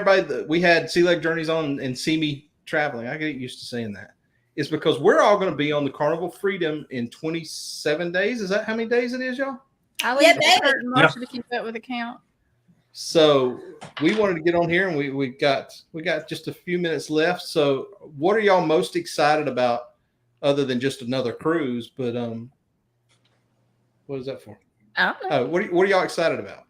Speaker 2: we had Sea Leg Journeys on and CME traveling, I get used to saying that, is because we're all going to be on the Carnival Freedom in 27 days. Is that how many days it is, y'all?
Speaker 4: I
Speaker 6: Yeah,
Speaker 4: leave
Speaker 6: baby.
Speaker 4: yeah, certain Marsha to keep up with the count.
Speaker 2: So we wanted to get on here, and we got just a few minutes left. So what are y'all most excited about, other than just another cruise? But what is that for?
Speaker 4: I don't know.
Speaker 2: What are y'all excited about?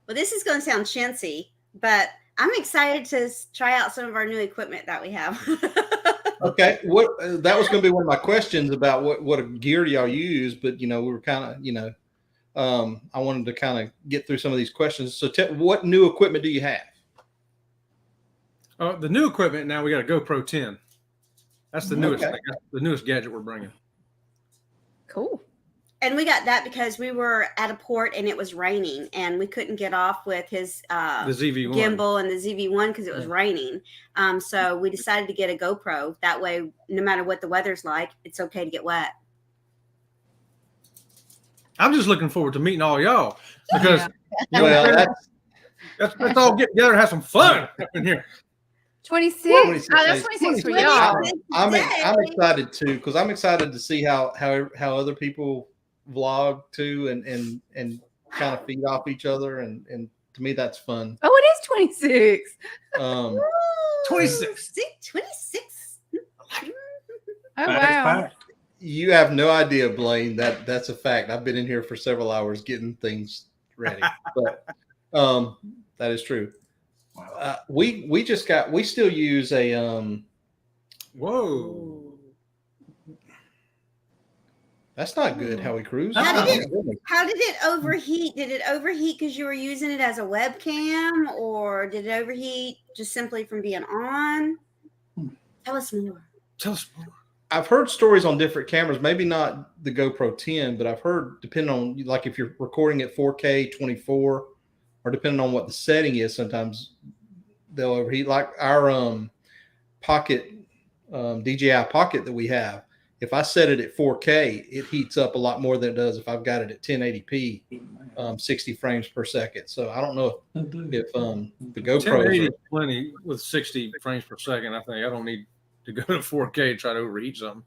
Speaker 6: Well, this is going to sound chintzy, but I'm excited to try out some of our new equipment that we have.
Speaker 2: Okay, what that was going to be one of my questions about what gear do y'all use, but we were kind of I wanted to kind of get through some of these questions. So what new equipment do you have?
Speaker 5: The new equipment now, we got a GoPro 10. That's the newest
Speaker 2: Okay.
Speaker 5: thing. That's the newest gadget we're bringing.
Speaker 4: Cool.
Speaker 6: And we got that because we were at a port and it was raining and we couldn't get off with his
Speaker 5: The ZV1.
Speaker 6: gimbal and the ZV-1 because it was raining. So we decided to get a GoPro. That way, no matter what the weather's like, it's okay to get wet.
Speaker 5: I'm just looking forward to meeting all y'all because you know,
Speaker 2: Well,
Speaker 5: let's all get together and have some fun up in here.
Speaker 4: 26.
Speaker 2: 26
Speaker 4: Oh, that's
Speaker 2: days.
Speaker 4: 26 for
Speaker 6: 26
Speaker 4: y'all.
Speaker 6: days.
Speaker 2: I'm excited too because I'm excited to see how other people vlog too and kind of feed off each other and to me that's fun.
Speaker 4: Oh, it is 26.
Speaker 5: 26.
Speaker 6: 26.
Speaker 4: Oh,
Speaker 8: That is
Speaker 4: wow.
Speaker 8: fact.
Speaker 2: You have no idea, Blaine. That's a fact. I've been in here for several hours getting things ready, but that is true. We still use a
Speaker 5: Whoa.
Speaker 2: That's not good. How we cruise.
Speaker 6: How did it overheat? Did it overheat because you were using it as a webcam, or did it overheat just simply from being on? Tell us more.
Speaker 5: Tell us more.
Speaker 2: I've heard stories on different cameras, maybe not the GoPro 10, but I've heard depending on like if you're recording at 4K 24 or depending on what the setting is, sometimes they'll overheat. Like our Pocket DJI Pocket that we have, if I set it at 4K, it heats up a lot more than it does if I've got it at 1080p, 60 frames per second. So I don't know if the GoPros
Speaker 5: 1080
Speaker 2: are
Speaker 5: plenty with 60 frames per second. I think I don't need to go to 4K and try to overheat something.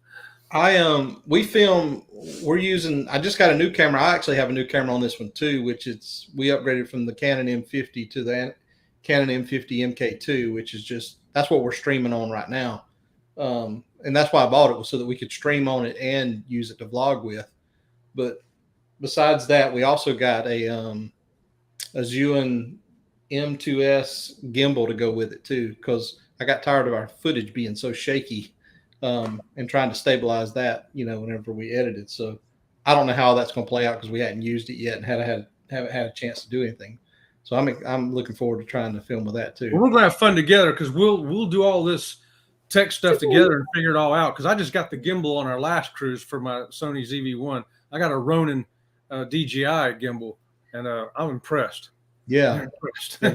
Speaker 2: We're using, I just got a new camera. I actually have a new camera on this one too, which we upgraded from the Canon M50 to the Canon M50 MK2, which is that's what we're streaming on right now. And that's why I bought it, was so that we could stream on it and use it to vlog with. But besides that, we also got a Zhiyun M2S gimbal to go with it too, because I got tired of our footage being so shaky and trying to stabilize that, whenever we edited. So I don't know how that's going to play out because we hadn't used it yet and haven't had a chance to do anything. So I'm looking forward to trying to film with that too.
Speaker 5: Well, we're gonna have fun together because we'll do all this tech stuff together and figure it all out. Because I just got the gimbal on our last cruise for my Sony ZV-1. I got a Ronin DJI gimbal, and I'm impressed.
Speaker 2: Yeah.
Speaker 6: I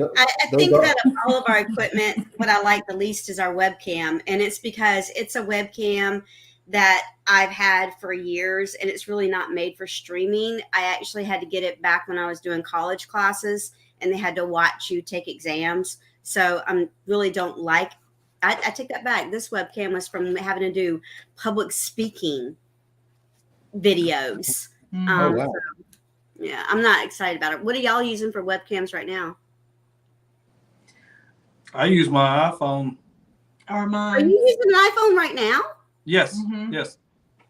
Speaker 6: think that of all of our equipment, what I like the least is our webcam. And it's because it's a webcam that I've had for years and it's really not made for streaming. I actually had to get it back when I was doing college classes and they had to watch you take exams. So I really don't like, I take that back. This webcam was from having to do public speaking videos.
Speaker 2: Oh, wow.
Speaker 6: So, yeah, I'm not excited about it. What are y'all using for webcams right now?
Speaker 8: I use my iPhone.
Speaker 7: Or
Speaker 6: Are
Speaker 7: mine.
Speaker 6: you using an iPhone right now?
Speaker 8: Yes,
Speaker 7: Mhm.
Speaker 8: yes.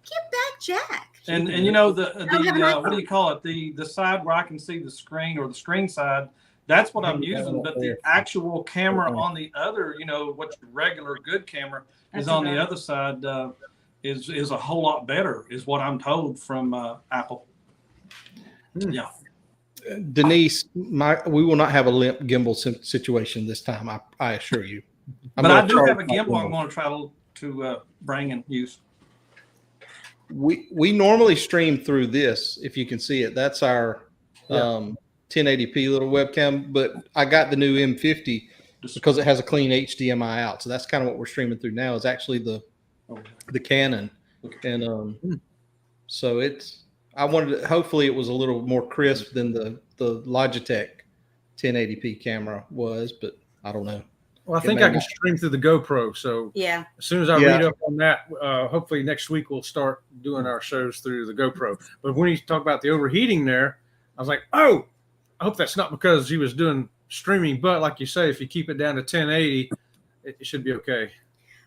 Speaker 6: Get back, Jack.
Speaker 8: And
Speaker 6: I don't have an
Speaker 8: what do
Speaker 6: iPhone.
Speaker 8: you call it? The side where I can see the screen, or the screen side. That's what I'm using. But the actual camera on the other, what your regular good camera is
Speaker 7: That's
Speaker 8: on the
Speaker 7: about
Speaker 8: other side, is a whole lot better, is what I'm told from Apple. Yeah.
Speaker 2: Denise, we will not have a limp gimbal situation this time. I assure you.
Speaker 8: But I do have a gimbal I'm going to try to bring and use.
Speaker 2: We normally stream through this, if you can see it. That's our 1080p little webcam, but I got the new M50 because it has a clean HDMI out. So that's kind of what we're streaming through now, is actually the Canon. And so I wanted to, hopefully it was a little more crisp than the Logitech 1080p camera was, but I don't know.
Speaker 5: Well, I think I can stream through the GoPro. So
Speaker 6: Yeah.
Speaker 5: as soon as I read up on that, hopefully next week we'll start doing our shows through the GoPro. But when you talk about the overheating there, I was like, oh, I hope that's not because he was doing streaming. But like you say, if you keep it down to 1080, it should be okay.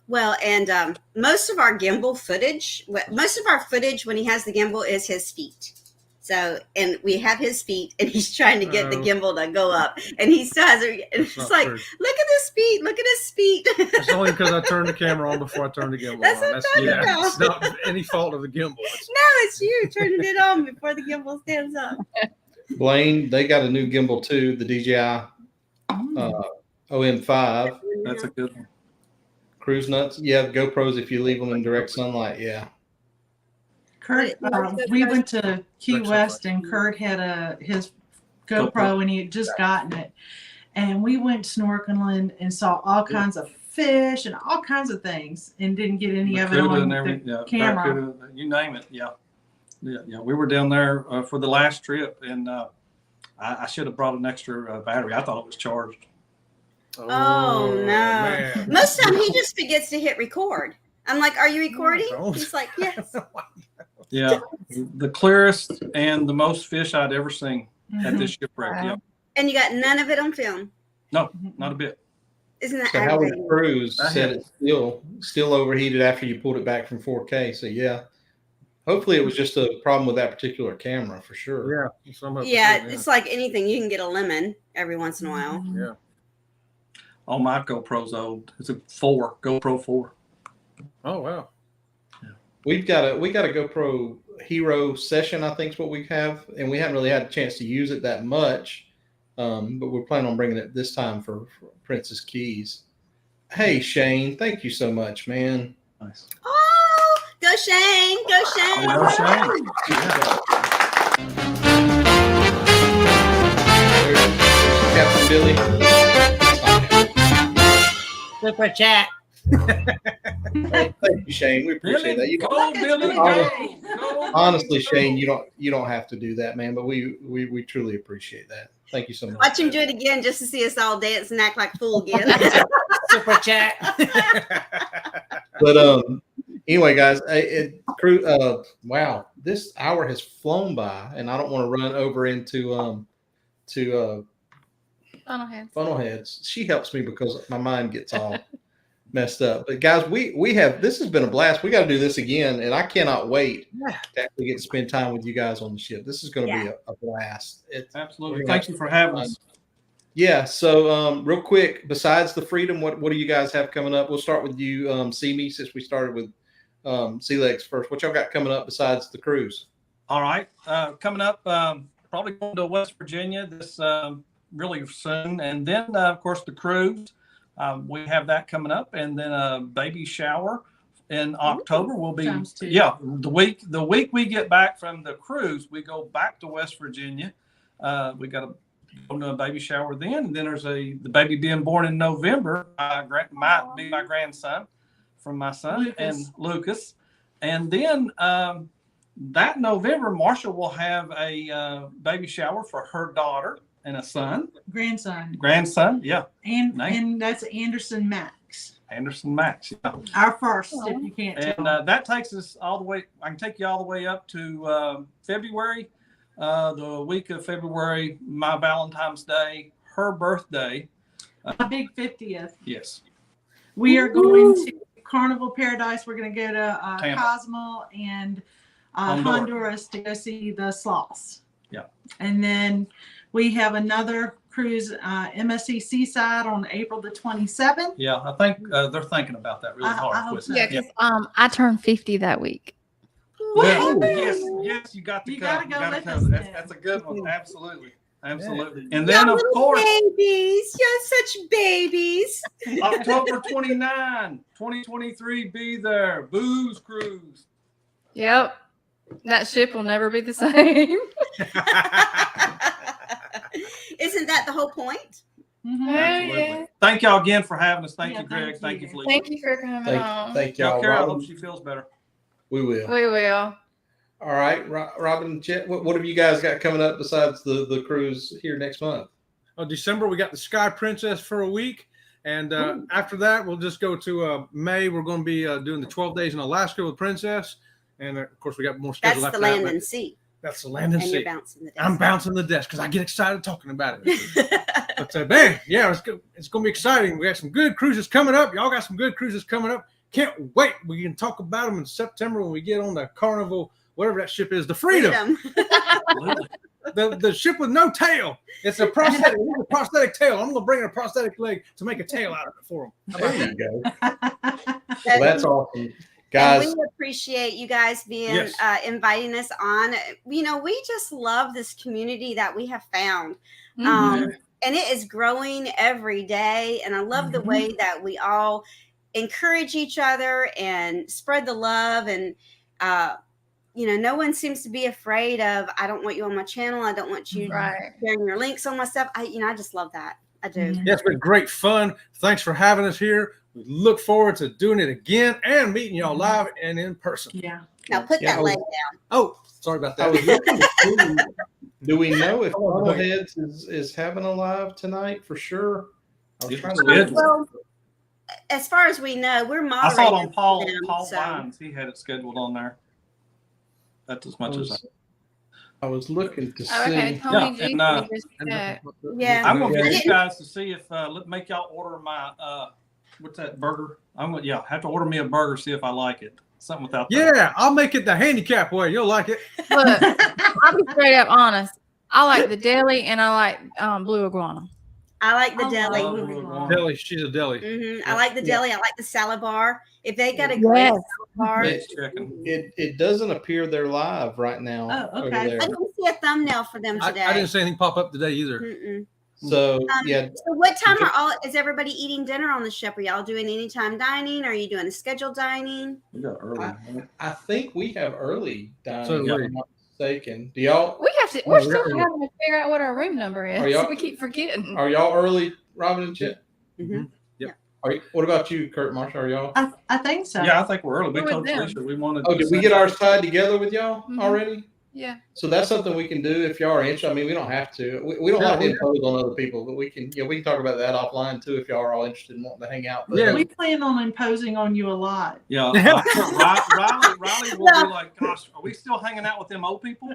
Speaker 6: Well, and most of our gimbal footage, when he has the gimbal, is his feet. So, and we have his feet, and he's trying to get the gimbal to go up, and he still has it. And it's like,
Speaker 5: true.
Speaker 6: look at his feet, look at his feet.
Speaker 5: It's only because I turned the camera on before I turned the gimbal
Speaker 6: That's
Speaker 5: on.
Speaker 6: what I'm talking about.
Speaker 5: It's not any fault of the gimbal.
Speaker 6: No, it's you turning it on before the gimbal stands up.
Speaker 2: Blaine, they got a new gimbal too, the DJI OM5.
Speaker 8: That's a good one.
Speaker 2: Cruise nuts. Yeah, GoPros if you leave them in direct sunlight. Yeah.
Speaker 7: Kurt, we went to Key West and Kurt had his GoPro and he had just gotten it. And we went snorkeling and saw all kinds of fish and all kinds of things and didn't get any of it
Speaker 8: Barracuda
Speaker 7: on
Speaker 8: and
Speaker 7: the camera.
Speaker 8: Barracuda, you name it. Yeah. Yeah, we were down there for the last trip, and I should have brought an extra battery. I thought it was charged.
Speaker 6: Oh, no.
Speaker 5: man.
Speaker 6: Most of the time he just forgets to hit record. I'm like, are you recording?
Speaker 5: don't.
Speaker 6: He's like, yes.
Speaker 8: Yeah, the clearest and the most fish I'd ever seen at this shipwreck.
Speaker 4: Wow.
Speaker 8: Yeah,
Speaker 6: And you got none of it on film.
Speaker 8: no, not a bit.
Speaker 6: Isn't that
Speaker 2: So how was
Speaker 6: aggravating?
Speaker 2: Cruise
Speaker 8: I
Speaker 2: said
Speaker 8: had-
Speaker 2: it's still overheated after you pulled it back from 4K. So yeah, hopefully it was just a problem with that particular camera for sure.
Speaker 5: Yeah. Some of it,
Speaker 6: Yeah, it's like anything. You can get a lemon every once in a while.
Speaker 5: yeah.
Speaker 8: Oh, my GoPro's old. It's a GoPro 4.
Speaker 5: Oh wow.
Speaker 2: We got a GoPro Hero session, I think is what we have, and we haven't really had a chance to use it that much. But we're planning on bringing it this time for Princess Keys. Hey Shane, thank you so much, man.
Speaker 8: Nice.
Speaker 6: Oh, go Shane. Go Shane.
Speaker 8: Oh, Shane. Yeah.
Speaker 2: There's Captain Billy.
Speaker 10: Super chat.
Speaker 2: Thank you, Shane. We appreciate that. You
Speaker 8: Go,
Speaker 2: don't,
Speaker 8: Billy,
Speaker 2: Honestly-
Speaker 8: go.
Speaker 2: honestly, Shane, you don't have to do that, man. But we truly appreciate that. Thank you so much.
Speaker 6: Watch him do it again just to see us all dance and act like fool again.
Speaker 10: Super chat.
Speaker 2: But anyway, guys, wow, this hour has flown by, and I don't want to run over into
Speaker 4: Funnel heads.
Speaker 2: funnel heads. She helps me because my mind gets all messed up. But guys, we have this has been a blast. We got to do this again, and I cannot wait to actually get to spend time with you guys on the ship. This is going to be a blast.
Speaker 8: Absolutely. Thank you for having us.
Speaker 2: Yeah. So real quick, besides the Freedom, what do you guys have coming up? We'll start with you, CME, since we started with Sea Legs first. What y'all got coming up besides the cruise?
Speaker 8: All right. Coming up, probably going to West Virginia this really soon. And then, of course, the cruise. We have that coming up. And then a baby shower in October. We'll be,
Speaker 7: Times two.
Speaker 8: the week we get back from the cruise, we go back to West Virginia. We got to go to a baby shower then. And then there's the baby being born in November. Might be my grandson from my son and Lucas. And then that November, Marsha will have a baby shower for her daughter and a son. Grandson, yeah.
Speaker 7: And that's Anderson Max.
Speaker 8: Anderson Max, yeah.
Speaker 7: Our first, if you can't
Speaker 8: And
Speaker 7: tell.
Speaker 8: that takes us all the way. I can take you all the way up to February. The week of February, my Valentine's Day, her birthday.
Speaker 7: My big 50th.
Speaker 8: Yes.
Speaker 7: We are going to Carnival Paradise. We're going to go to
Speaker 8: Tampa.
Speaker 7: Cozumel and
Speaker 8: Honduras.
Speaker 7: Honduras to go see the sloths.
Speaker 8: Yeah.
Speaker 7: And then we have another cruise, MSC Seaside on April the 27th.
Speaker 8: Yeah, I think they're thinking about that really
Speaker 7: I
Speaker 8: hard.
Speaker 7: hope
Speaker 8: with
Speaker 7: so.
Speaker 8: it.
Speaker 4: Yeah, because I turned 50 that week.
Speaker 8: Well, yes, you got to
Speaker 7: You
Speaker 8: come.
Speaker 7: gotta go with
Speaker 8: come.
Speaker 7: us then.
Speaker 8: That's a good one. Absolutely. And then, of
Speaker 6: Y'all
Speaker 8: course,
Speaker 6: little babies. You're such babies.
Speaker 8: October 29, 2023, be there. Booze Cruise.
Speaker 4: Yep. That ship will never be the same.
Speaker 6: Isn't that the whole point?
Speaker 7: Mhm.
Speaker 8: Absolutely. Thank y'all again for having us. Thank
Speaker 7: Yeah,
Speaker 8: you, Greg.
Speaker 7: thank
Speaker 8: Thank
Speaker 7: you.
Speaker 8: you, Felicia.
Speaker 4: Thank you for coming on.
Speaker 2: Thank
Speaker 8: Tell
Speaker 2: y'all.
Speaker 8: Kara, I
Speaker 2: Robin.
Speaker 8: hope she feels better.
Speaker 2: We will.
Speaker 4: We will.
Speaker 2: All right, Robin, Jet, what have you guys got coming up besides the cruise here next month?
Speaker 5: December, we got the Sky Princess for a week. And after that, we'll just go to May. We're going to be doing the 12 days in Alaska with Princess. And of course, we got more scheduled
Speaker 6: That's
Speaker 5: after
Speaker 6: the
Speaker 5: that.
Speaker 6: land
Speaker 5: but
Speaker 6: and sea.
Speaker 5: That's the land and
Speaker 6: And
Speaker 5: sea.
Speaker 6: you're bouncing the desk.
Speaker 5: I'm bouncing the desk because I get excited talking about it. But man, yeah, it's going to be exciting. We got some good cruises coming up. Y'all got some good cruises coming up. Can't wait. We can talk about them in September when we get on the Carnival, whatever that ship is, the Freedom. The ship with no tail. It's a prosthetic tail. I'm going to bring a prosthetic leg to make a tail out of it for them.
Speaker 2: There you go. Well, that's awesome. Guys,
Speaker 6: And we appreciate you guys being
Speaker 5: Yes.
Speaker 6: inviting us on. You know, we just love this community that we have found.
Speaker 4: Mhm.
Speaker 6: And it is growing every day. And I love the way that we all encourage each other and spread the love. And, you know, no one seems to be afraid of, I don't want you on my channel. I don't want you
Speaker 4: Right.
Speaker 6: sharing your links on my stuff. I just love that. I do.
Speaker 5: Yeah, it's been great fun. Thanks for having us here. We look forward to doing it again and meeting y'all live and in person.
Speaker 7: Yeah.
Speaker 6: Now put
Speaker 2: Yeah,
Speaker 6: that leg down.
Speaker 5: Oh, sorry about
Speaker 2: I
Speaker 5: that.
Speaker 2: was looking to see, do we know if
Speaker 5: Oh,
Speaker 2: Funnel
Speaker 5: wait.
Speaker 2: Heads is having a live tonight for sure? I was
Speaker 8: It's
Speaker 2: trying to
Speaker 8: scheduled.
Speaker 2: look.
Speaker 6: Well, as far as we know, we're
Speaker 8: I saw it
Speaker 6: moderating
Speaker 8: on Paul
Speaker 6: them, so.
Speaker 8: Wines. He had it scheduled on there. That's as much as
Speaker 2: I was looking to
Speaker 4: Oh, okay,
Speaker 2: see.
Speaker 4: Tony
Speaker 8: Yeah,
Speaker 4: G.
Speaker 8: and,
Speaker 4: just checked.
Speaker 6: Yeah.
Speaker 8: I'm gonna get
Speaker 6: Yeah.
Speaker 8: you guys to see if make y'all order my what's that burger? I'm gonna have to order me a burger, see if I like it. Something without that.
Speaker 5: Yeah, I'll make it the handicap way. You'll like it.
Speaker 4: Look, I'll be straight up honest. I like the deli and I like blue iguana.
Speaker 6: I like the
Speaker 7: I
Speaker 6: deli.
Speaker 7: love
Speaker 8: Oh,
Speaker 7: Blue
Speaker 8: Lord.
Speaker 7: Iguana.
Speaker 5: Deli, she's a deli.
Speaker 6: I like the deli. I like the salad bar. If they got a great
Speaker 4: Yes.
Speaker 6: salad bar,
Speaker 8: It's chicken.
Speaker 2: It doesn't appear they're live right now.
Speaker 7: Oh,
Speaker 2: over
Speaker 7: okay.
Speaker 2: there.
Speaker 6: I didn't see a thumbnail for them
Speaker 5: I
Speaker 6: today.
Speaker 5: didn't see anything pop up today either.
Speaker 6: Mm-mm.
Speaker 2: So yeah,
Speaker 6: So what time is everybody eating dinner on the ship? Are y'all doing anytime dining? Are you doing a scheduled dining?
Speaker 8: We got early.
Speaker 2: I think we have early dining.
Speaker 5: So do
Speaker 2: if
Speaker 5: we.
Speaker 2: I'm not mistaken. Do y'all?
Speaker 4: We have to.
Speaker 5: Oh,
Speaker 4: We're
Speaker 5: we
Speaker 4: still
Speaker 5: got-
Speaker 4: having to figure out what our room number
Speaker 2: Are
Speaker 4: is.
Speaker 2: y'all-
Speaker 4: We keep forgetting.
Speaker 2: Are y'all early, Robin and Chip?
Speaker 6: Mhm.
Speaker 2: What about you, Kurt Marshall? Are y'all?
Speaker 7: I think so.
Speaker 8: Yeah, I think we're early. We
Speaker 4: We're
Speaker 8: told
Speaker 4: with them.
Speaker 8: Felicia we wanted.
Speaker 2: Oh,
Speaker 8: to
Speaker 2: did we
Speaker 8: send-
Speaker 2: get ours tied together with y'all
Speaker 4: Mhm.
Speaker 2: already?
Speaker 4: Yeah.
Speaker 2: So that's something we can do if y'all are interested. I mean, we don't have to. We don't
Speaker 5: Yeah,
Speaker 2: like to
Speaker 5: we-
Speaker 2: impose on other people, but we can. We can talk about that offline too if y'all are all interested in wanting to hang out. But,
Speaker 5: Yeah.
Speaker 7: We plan on imposing on you a lot.
Speaker 8: Yeah,
Speaker 5: Yeah.
Speaker 8: Riley will be like, "Gosh, are we still hanging out with them old people?"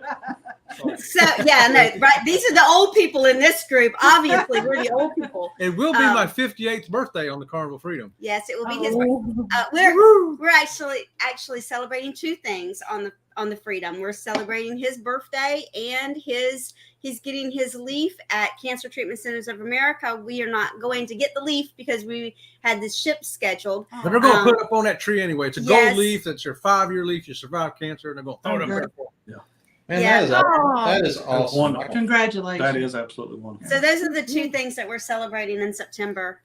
Speaker 8: So,
Speaker 6: So yeah, no, right. These are the old people in this group. Obviously, we're the old people.
Speaker 5: It will be my 58th birthday on the Carnival Freedom.
Speaker 6: Yes, it will be his.
Speaker 7: Oh.
Speaker 6: We're actually celebrating two things on the Freedom. We're celebrating his birthday and he's getting his leaf at Cancer Treatment Centers of America. We are not going to get the leaf because we had the ship scheduled.
Speaker 5: But they're going to
Speaker 6: Um,
Speaker 5: put it up on that tree anyway. It's a
Speaker 6: yes.
Speaker 5: gold leaf. That's your 5-year leaf. You survive cancer, and they're going to throw it up
Speaker 7: Okay.
Speaker 5: there for you.
Speaker 2: man,
Speaker 6: Yeah.
Speaker 2: that is awesome. That is
Speaker 8: That's
Speaker 2: awesome.
Speaker 8: wonderful.
Speaker 7: Congratulations.
Speaker 8: that is absolutely wonderful.
Speaker 6: So those are the two things that we're celebrating in September.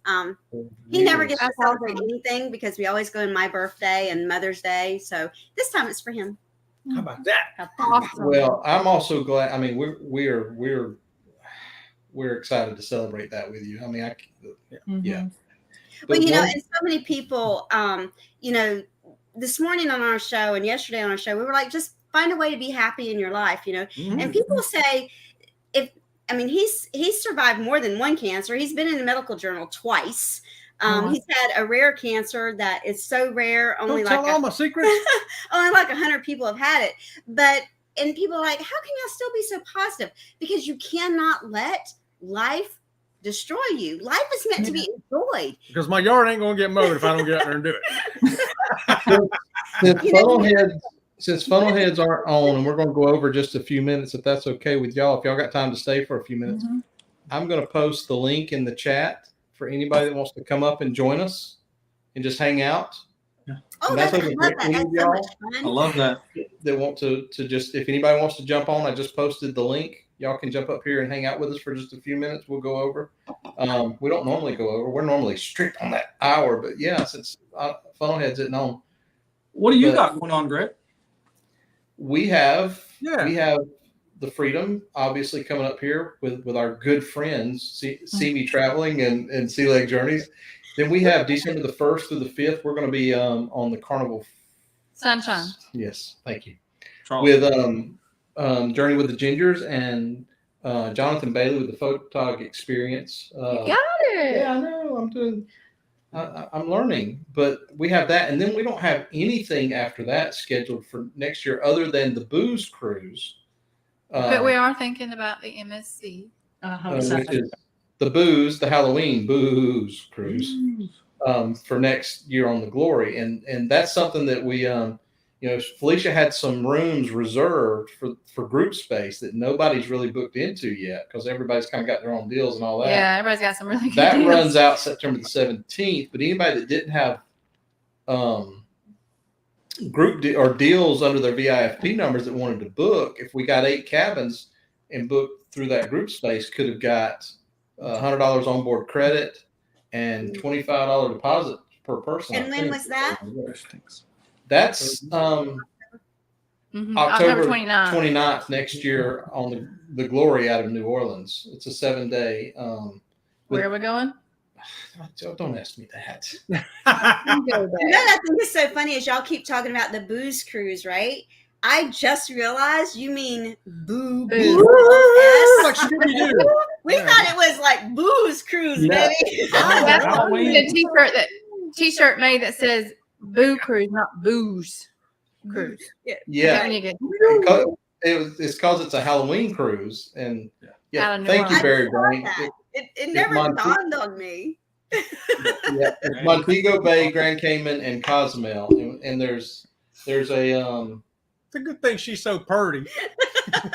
Speaker 6: He never gets to
Speaker 4: That's
Speaker 6: celebrate
Speaker 4: awesome.
Speaker 6: anything because we always go in my birthday and Mother's Day. So this time it's for him.
Speaker 5: How about that?
Speaker 6: How fun.
Speaker 4: Awesome.
Speaker 2: Well, I'm also glad. I mean, we're excited to celebrate that with you. I mean,
Speaker 7: Mhm.
Speaker 2: yeah.
Speaker 6: Well,
Speaker 2: But
Speaker 6: you know,
Speaker 2: one-
Speaker 6: and so many people, this morning on our show and yesterday on our show, we were like, just find a way to be happy in your life,
Speaker 5: Mhm.
Speaker 6: And people say, he's survived more than one cancer. He's been in the medical journal twice. He's had a rare cancer that is so rare, only
Speaker 5: Don't tell all my secrets.
Speaker 6: only like 100 people have had it. And people are like, how can y'all still be so positive? Because you cannot let life destroy you. Life is meant to be enjoyed.
Speaker 5: Because my yard ain't going to get mowed if I don't get out there and do it.
Speaker 2: Since funnel heads aren't on, and we're going to go over just a few minutes, if that's okay with y'all. If y'all got time to stay for a few minutes,
Speaker 7: Mhm.
Speaker 2: I'm going to post the link in the chat for anybody that wants to come up and join us and just hang out.
Speaker 6: Oh,
Speaker 2: And that's
Speaker 6: that's, I
Speaker 2: open
Speaker 6: love
Speaker 2: for
Speaker 6: that.
Speaker 2: any
Speaker 6: That's
Speaker 2: of
Speaker 6: so
Speaker 2: y'all.
Speaker 6: much
Speaker 8: I
Speaker 6: fun.
Speaker 8: love that.
Speaker 2: That want to just, if anybody wants to jump on, I just posted the link. Y'all can jump up here and hang out with us for just a few minutes. We'll go over. We don't normally go over. We're normally strict on that hour, but yeah, since funnel heads isn't on,
Speaker 8: What do you
Speaker 2: But-
Speaker 8: got going on, Greg?
Speaker 2: we have
Speaker 5: Yeah.
Speaker 2: the Freedom obviously coming up here with our good friends, see me traveling and Sea Leg Journeys. Then we have December the 1st through the 5th. We're going to be on the Carnival.
Speaker 4: Sunshine.
Speaker 2: Yes, thank you.
Speaker 8: Charles.
Speaker 2: With Journey with the Gingers and Jonathan Bailey with the Photog Experience.
Speaker 4: You got it.
Speaker 2: Yeah, I know. I'm learning, but we have that, and then we don't have anything after that scheduled for next year other than the booze cruise.
Speaker 4: But we are thinking about the MSC.
Speaker 7: I hope so.
Speaker 2: Which is the Halloween booze cruise for next year on the Glory, and that's something that we Felicia had some rooms reserved for group space that nobody's really booked into yet because everybody's kind of got their own deals and all that.
Speaker 4: Yeah, everybody's got some really good
Speaker 2: That
Speaker 4: deals.
Speaker 2: runs out September the 17th, but anybody that didn't have or deals under their VIFP numbers that wanted to book, if we got 8 cabins and booked through that group space, could have got $100 onboard credit and $25 deposit per person.
Speaker 6: And when was that?
Speaker 2: That's
Speaker 4: Mhm.
Speaker 2: October
Speaker 4: 29th.
Speaker 2: 29th next year on the Glory out of New Orleans. It's a 7-day.
Speaker 4: Where are we going?
Speaker 2: Don't ask me that.
Speaker 4: You go
Speaker 6: You know
Speaker 4: there.
Speaker 6: what I think is so funny is y'all keep talking about the booze cruise, right? I just realized you mean boo
Speaker 4: Booze.
Speaker 6: boo.
Speaker 5: Like Scooby-Doo.
Speaker 6: We
Speaker 5: Yeah.
Speaker 6: thought it was like booze cruise,
Speaker 2: No.
Speaker 6: baby.
Speaker 4: That's
Speaker 8: Halloween.
Speaker 4: the t-shirt made that says "Boo Cruise," not "Booze Cruise."
Speaker 2: Yeah,
Speaker 4: When you get
Speaker 2: it's because it's a Halloween cruise, and yeah,
Speaker 4: Out of New
Speaker 2: thank you,
Speaker 4: Orleans.
Speaker 2: Barry
Speaker 6: I
Speaker 2: Brain.
Speaker 6: saw that. It
Speaker 2: it's
Speaker 6: never
Speaker 2: Monte-
Speaker 6: dawned on me.
Speaker 2: It's Montego Bay, Grand Cayman, and Cozumel, and there's a
Speaker 5: It's a good thing she's so purty.
Speaker 6: I'm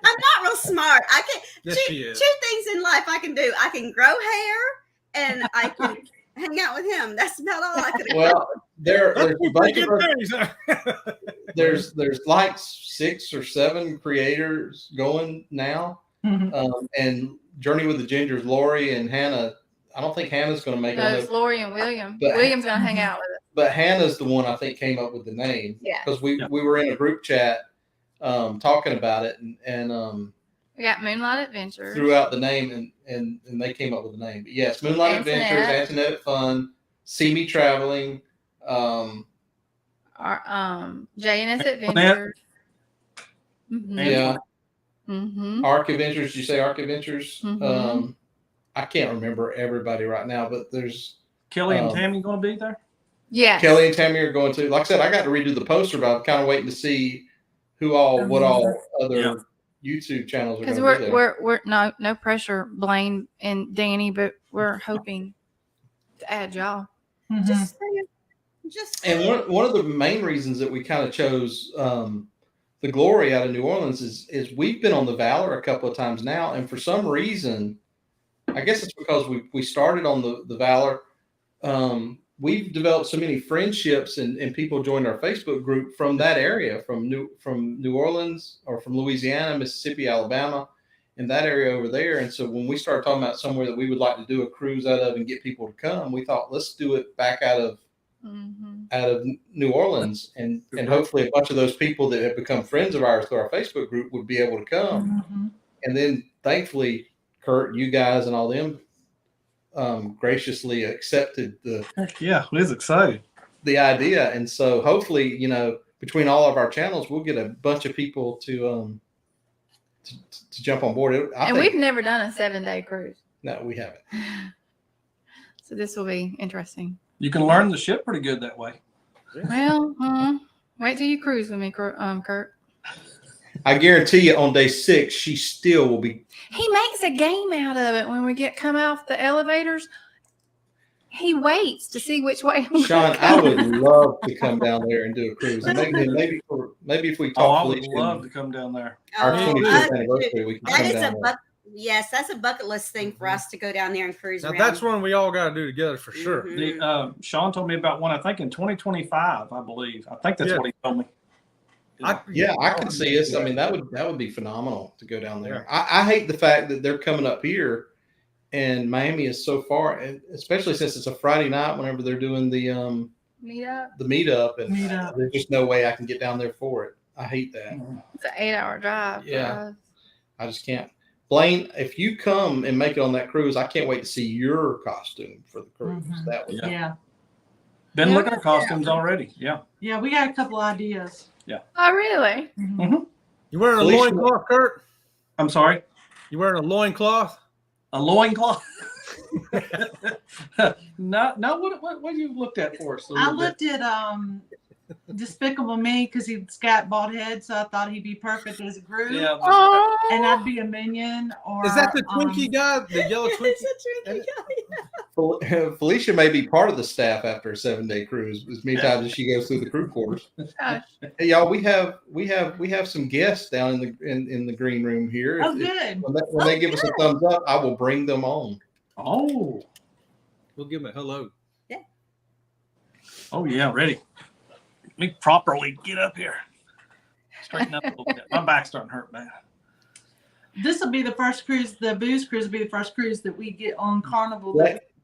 Speaker 6: not real smart. I can
Speaker 5: Yes, she is.
Speaker 6: two things in life I can do. I can grow hair and I can hang out with him. That's about all I can do.
Speaker 2: well, there's a bunch
Speaker 5: Pretty
Speaker 2: of
Speaker 5: good
Speaker 2: our-
Speaker 5: things.
Speaker 2: there's like 6 or 7 creators going now, and Journey with the Gingers, Lori and Hannah. I don't think Hannah's going to make
Speaker 4: No,
Speaker 2: it.
Speaker 4: it's Lori and William.
Speaker 2: But-
Speaker 4: William's gonna hang out with us.
Speaker 2: But Hannah's the one I think came up with the name.
Speaker 4: Yeah.
Speaker 2: Because we were in a group chat talking about it and
Speaker 4: We got Moonlight Adventures.
Speaker 2: threw out the name and they came up with the name. But yes, Moonlight Adventures, Antoinette Fun, See Me Traveling,
Speaker 4: Our J&S Adventures.
Speaker 2: yeah, Arc Adventures. Did you say Arc Adventures?
Speaker 4: Mhm.
Speaker 2: I can't remember everybody right now, but there's
Speaker 8: Kelly and Tammy going to be there?
Speaker 4: Yes.
Speaker 2: Kelly and Tammy are going to. Like I said, I got to redo the poster, but I'm kind of waiting to see what all other YouTube channels are going
Speaker 4: Because
Speaker 2: to be there.
Speaker 4: we're no pressure, Blaine and Danny, but we're hoping to add y'all.
Speaker 6: Just saying.
Speaker 2: And one of the main reasons that we kind of chose the Glory out of New Orleans is we've been on the Valor a couple of times now, and for some reason, I guess it's because we started on the Valor. We've developed so many friendships and people joined our Facebook group from that area, from New Orleans or from Louisiana, Mississippi, Alabama, in that area over there. And so when we started talking about somewhere that we would like to do a cruise out of and get people to come, we thought let's do it back out of New Orleans, and hopefully a bunch of those people that have become friends of ours through our Facebook group would be able to come. And then thankfully, Kurt, you guys and all them graciously accepted the idea. And so hopefully, between all of our channels, we'll get a bunch of people to jump on board.
Speaker 4: We've never done a 7-day cruise.
Speaker 2: No, we haven't.
Speaker 4: So this will be interesting.
Speaker 8: You can learn the ship pretty good that way.
Speaker 4: Well, wait till you cruise with me, Kurt.
Speaker 2: I guarantee you on day 6, she still will be.
Speaker 4: He makes a game out of it when we come off the elevators. He waits to see which way.
Speaker 2: Sean, I would love to come down there and do a cruise. And maybe if we talk,
Speaker 8: I would love to come down there.
Speaker 2: Our 25th anniversary, we can
Speaker 6: That
Speaker 2: come
Speaker 6: is
Speaker 2: down there.
Speaker 6: Yes, that's a bucket list thing for us to go down there and cruise
Speaker 5: Now
Speaker 6: around.
Speaker 5: that's one we all got to do together for sure.
Speaker 8: Sean told me about one, I think in 2025, I believe. I think that's what he told me.
Speaker 2: I can see us. I mean, that would be phenomenal to go down there. I hate the fact that they're coming up here, and Miami is so far, and especially since it's a Friday night. Whenever they're doing the meetup, and there's just no way I can get down there for it. I hate that.
Speaker 4: It's an 8-hour drive.
Speaker 2: Yeah, I just can't. Blaine, if you come and make it on that cruise, I can't wait to see your costume for the cruise. That was
Speaker 8: Been looking at costumes already. Yeah.
Speaker 7: Yeah, we got a couple ideas.
Speaker 8: Yeah.
Speaker 4: Oh, really?
Speaker 5: You wearing a loincloth, Kurt?
Speaker 8: I'm sorry?
Speaker 5: You wearing a loincloth?
Speaker 8: A loincloth? No, what you looked at for us?
Speaker 7: I looked at Despicable Me because he's got bald head, so I thought he'd be perfect as a Groot.
Speaker 8: Yeah.
Speaker 7: And I'd be a minion. Or
Speaker 5: Is that the Twinkie guy? The yellow Twinkie?
Speaker 2: Felicia may be part of the staff after a 7-day cruise as many times as she goes through the crew quarters. Hey, y'all, we have some guests down in the green room here.
Speaker 7: Oh, good.
Speaker 2: When they give us a thumbs up, I will bring them on.
Speaker 8: Oh,
Speaker 5: we'll give them a hello.
Speaker 6: Yeah.
Speaker 8: Oh yeah, ready. Let me properly get up here. Straighten up a little bit. My back's starting to hurt bad.
Speaker 7: This will be the first cruise. The booze cruise will be the first cruise that we get on Carnival.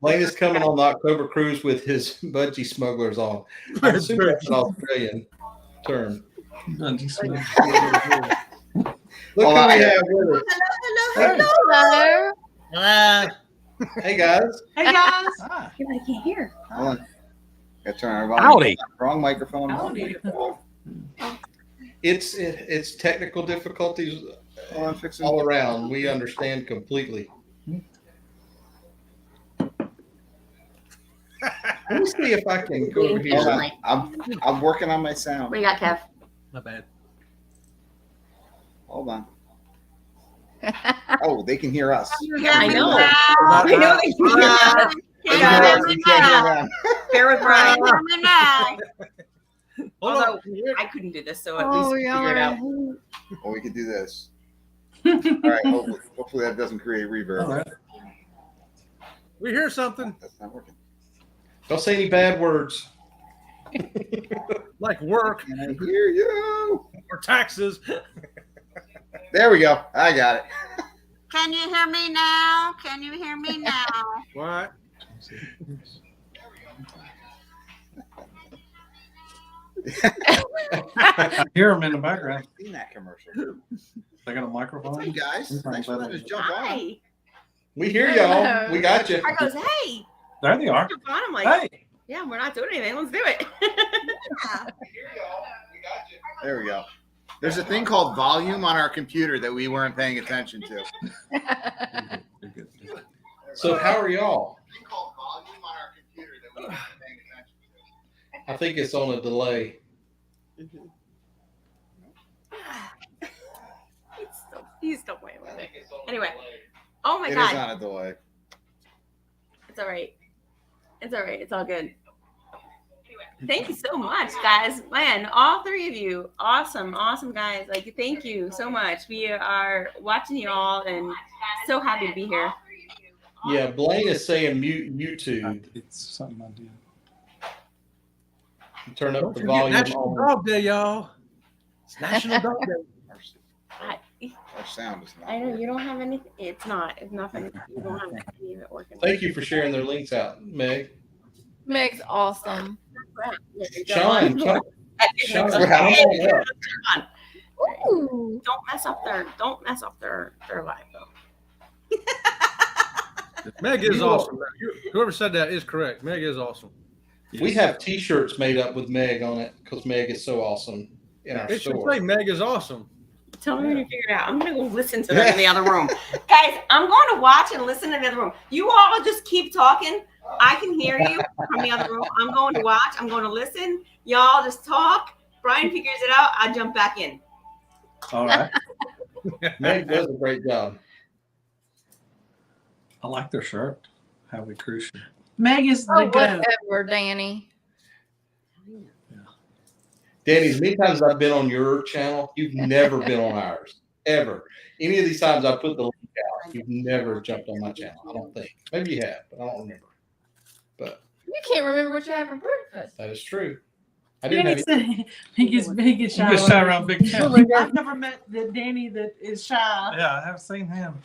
Speaker 2: Blaine is coming on the October cruise with his budgie smugglers on. I assume that's an Australian term.
Speaker 8: Budgie smugglers.
Speaker 2: Look who we have with us.
Speaker 6: Hello.
Speaker 10: Hello.
Speaker 2: Hey guys.
Speaker 7: Hey guys.
Speaker 8: Hi.
Speaker 6: I can't hear.
Speaker 11: Hold on. Gotta turn our volume.
Speaker 10: Howdy.
Speaker 11: Wrong microphone.
Speaker 2: It's technical difficulties
Speaker 11: Hold on, fix it.
Speaker 2: all around. We understand completely. Let me see if I can go over
Speaker 11: Hold
Speaker 2: here.
Speaker 11: on. I'm working on my sound.
Speaker 6: What do you got, Kev?
Speaker 5: Not bad.
Speaker 11: Hold on. Oh, they can hear us.
Speaker 6: I know.
Speaker 11: I
Speaker 6: know they can hear us.
Speaker 11: They can hear us. We can't hear them.
Speaker 6: Bear with Brian.
Speaker 5: Hold
Speaker 6: Although
Speaker 5: on.
Speaker 6: I couldn't do this, so at least
Speaker 4: Oh,
Speaker 6: we
Speaker 4: y'all
Speaker 6: figured it
Speaker 4: are.
Speaker 6: out.
Speaker 11: Well, we can do this. All right. Hopefully that doesn't create reverb.
Speaker 8: All right.
Speaker 5: We hear something
Speaker 11: That's not working.
Speaker 2: Don't say any bad words.
Speaker 5: like work
Speaker 11: Can I hear you?
Speaker 5: or taxes.
Speaker 11: There we go. I got it.
Speaker 6: Can you hear me now? Can you hear me now?
Speaker 5: What?
Speaker 8: Hear them in the background.
Speaker 11: I've seen that commercial.
Speaker 8: They got a
Speaker 11: What's
Speaker 8: microphone.
Speaker 11: up, guys? Thanks for letting us jump on.
Speaker 6: Hi.
Speaker 2: We hear y'all. We got you.
Speaker 6: I goes, hey.
Speaker 8: There they are.
Speaker 6: Jump on. I'm like,
Speaker 8: Hey.
Speaker 6: yeah, we're not doing anything. Let's do it.
Speaker 11: There we go. There's a thing called volume on our computer that we weren't paying attention to.
Speaker 2: So how are y'all?
Speaker 11: There's a thing called volume on our computer that we weren't paying attention to.
Speaker 2: I think it's on a delay.
Speaker 6: He's still playing with it. Anyway. Oh my
Speaker 11: It
Speaker 6: God.
Speaker 11: is on a delay.
Speaker 6: It's all right. It's all right. It's all good. Thank you so much, guys. Man, all three of you, awesome, awesome guys. Like, thank you so much. We are watching you all and so happy to be here.
Speaker 2: Yeah, Blaine is saying mute YouTube.
Speaker 8: It's something I did.
Speaker 2: Turn up
Speaker 5: Don't
Speaker 2: the
Speaker 5: forget
Speaker 2: volume.
Speaker 5: National
Speaker 2: on.
Speaker 5: Dog Day, y'all. It's National Dog Day.
Speaker 11: Our sound is not.
Speaker 6: I know you don't have anything. It's nothing. You don't have any of it working.
Speaker 2: Thank you for sharing their links out, Meg.
Speaker 4: Meg's awesome.
Speaker 2: Sean, come
Speaker 11: That's what happened.
Speaker 2: on up.
Speaker 4: Ooh.
Speaker 6: Don't mess up their life though.
Speaker 5: Meg is awesome. Whoever said that is correct. Meg is awesome.
Speaker 2: We have T-shirts made up with Meg on it because Meg is so awesome in our
Speaker 5: It should
Speaker 2: store.
Speaker 5: say Meg is awesome.
Speaker 6: Tell me when you figure it out. I'm gonna go listen to them in the other room. Guys, I'm going to watch and listen in the other room. You all just keep talking. I can hear you from the other room. I'm going to watch. I'm going to listen. Y'all just talk. Brian figures it out. I jump back in.
Speaker 8: All right.
Speaker 2: Meg does a great job.
Speaker 8: I like their shirt. How we cruise ship.
Speaker 7: Meg is the
Speaker 4: Oh,
Speaker 7: goat.
Speaker 4: whatever, Danny.
Speaker 2: Danny, as many times I've been on your channel, you've never been on ours, ever. Any of these times I put the link out, you've never jumped on my channel. I don't think. Maybe you have, but I don't remember. But
Speaker 4: You can't remember what you had for breakfast.
Speaker 2: that is true. I didn't have
Speaker 7: Danny's biggest
Speaker 8: You
Speaker 7: shy.
Speaker 8: just sat around Big Ken.
Speaker 7: I've never met the Danny that is shy.
Speaker 8: Yeah, I haven't seen him.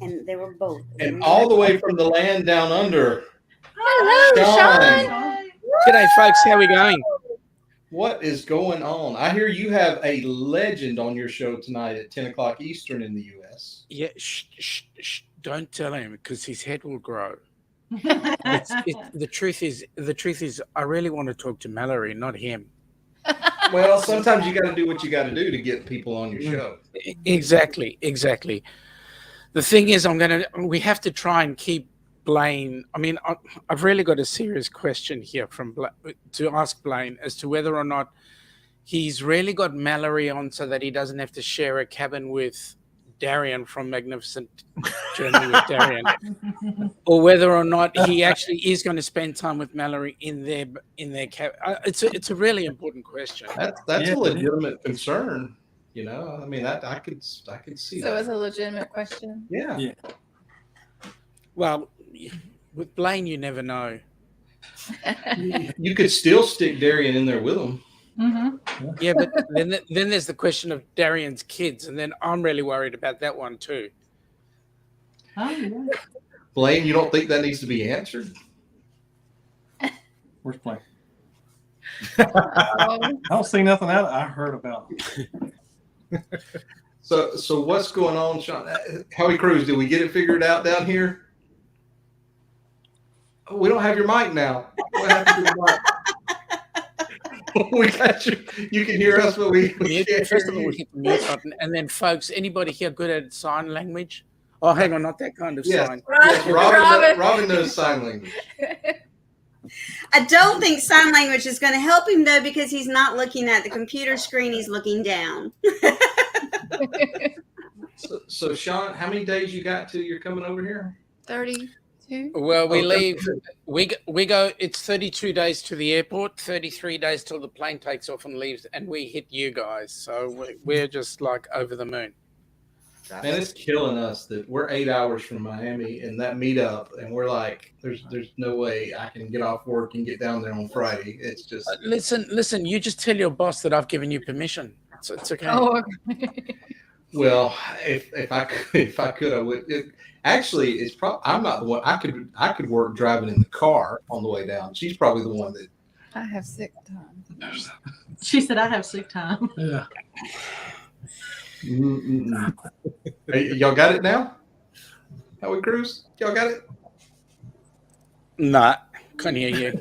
Speaker 6: And they were both.
Speaker 2: and all the way from the land down under.
Speaker 4: Hello,
Speaker 2: Sean.
Speaker 4: Sean.
Speaker 10: G'day, folks. How we going?
Speaker 2: What is going on? I hear you have a legend on your show tonight at 10 o'clock Eastern in the U.S.
Speaker 10: Yeah, shh. Don't tell him because his head will grow. The truth is, I really want to talk to Mallory, not him.
Speaker 2: Well, sometimes you got to do what you got to do to get people on your show.
Speaker 10: Exactly. The thing is, we have to try and keep Blaine. I mean, I've really got a serious question here to ask Blaine as to whether or not he's really got Mallory on so that he doesn't have to share a cabin with Darian from Magnificent Journey with Darian, or whether or not he actually is going to spend time with Mallory in their cabin. It's a really important question.
Speaker 2: That's a legitimate concern. You know, I mean, I could see
Speaker 4: So
Speaker 2: that.
Speaker 4: it's a legitimate question.
Speaker 2: Yeah.
Speaker 10: Well, with Blaine, you never know.
Speaker 2: You could still stick Darian in there with him.
Speaker 7: Mm-hmm.
Speaker 10: Yeah, but then there's the question of Darian's kids, and then I'm really worried about that one too.
Speaker 7: Oh, yeah.
Speaker 2: Blaine, you don't think that needs to be answered?
Speaker 8: Where's Blaine?
Speaker 4: Um,
Speaker 8: I don't see nothing out. I heard about.
Speaker 2: So what's going on, Sean? Howie Cruz, did we get it figured out down here? Oh, we don't have your mic now. What happened to the mic? We got you. You can hear us, but we can't
Speaker 10: First
Speaker 2: hear
Speaker 10: of all,
Speaker 2: you.
Speaker 10: we hit the mute button, and then, folks, anybody here good at sign language? Oh, hang on, not that kind of
Speaker 2: Yes.
Speaker 10: sign.
Speaker 2: Yes, Robin knows sign language.
Speaker 6: I don't think sign language is going to help him though, because he's not looking at the computer screen. He's looking down.
Speaker 2: So Sean, how many days you got till you're coming over here?
Speaker 4: 32.
Speaker 10: Well, we
Speaker 2: Okay.
Speaker 10: leave. We go. It's 32 days to the airport, 33 days till the plane takes off and leaves, and we hit you guys. So we're just like over the moon.
Speaker 2: Man, it's killing us that we're 8 hours from Miami and that meetup, and we're like, there's no way I can get off work and get down there on Friday. It's just
Speaker 10: Listen. You just tell your boss that I've given you permission. So it's okay.
Speaker 4: Oh,
Speaker 2: well, if I could, I would. Actually, it's probably I'm not the one. I could work driving in the car on the way down. She's probably the one that.
Speaker 4: I have sick time.
Speaker 7: She said, I have sick time.
Speaker 8: Yeah.
Speaker 2: Hey, y'all got it now? Howie Cruz, y'all got it?
Speaker 10: Nah, can't hear you.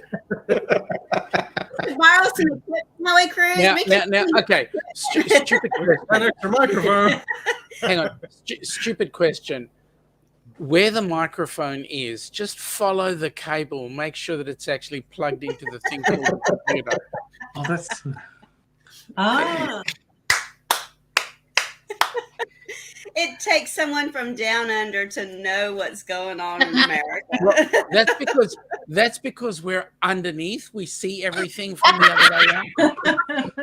Speaker 6: Borrow some Howie Cruz.
Speaker 10: Now, okay. Stupid question.
Speaker 5: An extra microphone.
Speaker 10: Hang on. Stupid question. Where the microphone is, just follow the cable. Make sure that it's actually plugged into the thing called the computer.
Speaker 8: Oh, that's.
Speaker 7: Ah,
Speaker 6: It takes someone from down under to know what's going on in America.
Speaker 10: Well, that's because we're underneath. We see everything from the other way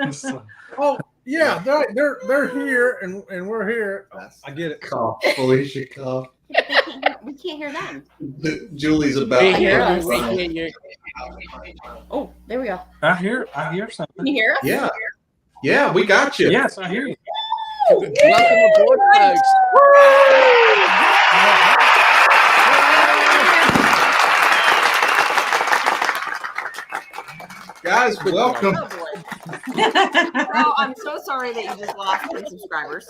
Speaker 10: out.
Speaker 5: Oh yeah, they're here and we're here. Oh, I get it.
Speaker 2: Cough, Felicia, cough.
Speaker 6: We can't hear them.
Speaker 2: Julie's about.
Speaker 10: We
Speaker 2: to
Speaker 10: hear
Speaker 2: run
Speaker 10: you. We
Speaker 2: around.
Speaker 10: hear you.
Speaker 6: Oh, there we go.
Speaker 8: I hear something.
Speaker 6: Can you hear us?
Speaker 2: Yeah, yeah, we got you.
Speaker 8: Yes, I hear you.
Speaker 10: Welcome aboard, folks.
Speaker 2: Guys, welcome.
Speaker 12: Well, I'm so sorry that you just lost 10 subscribers.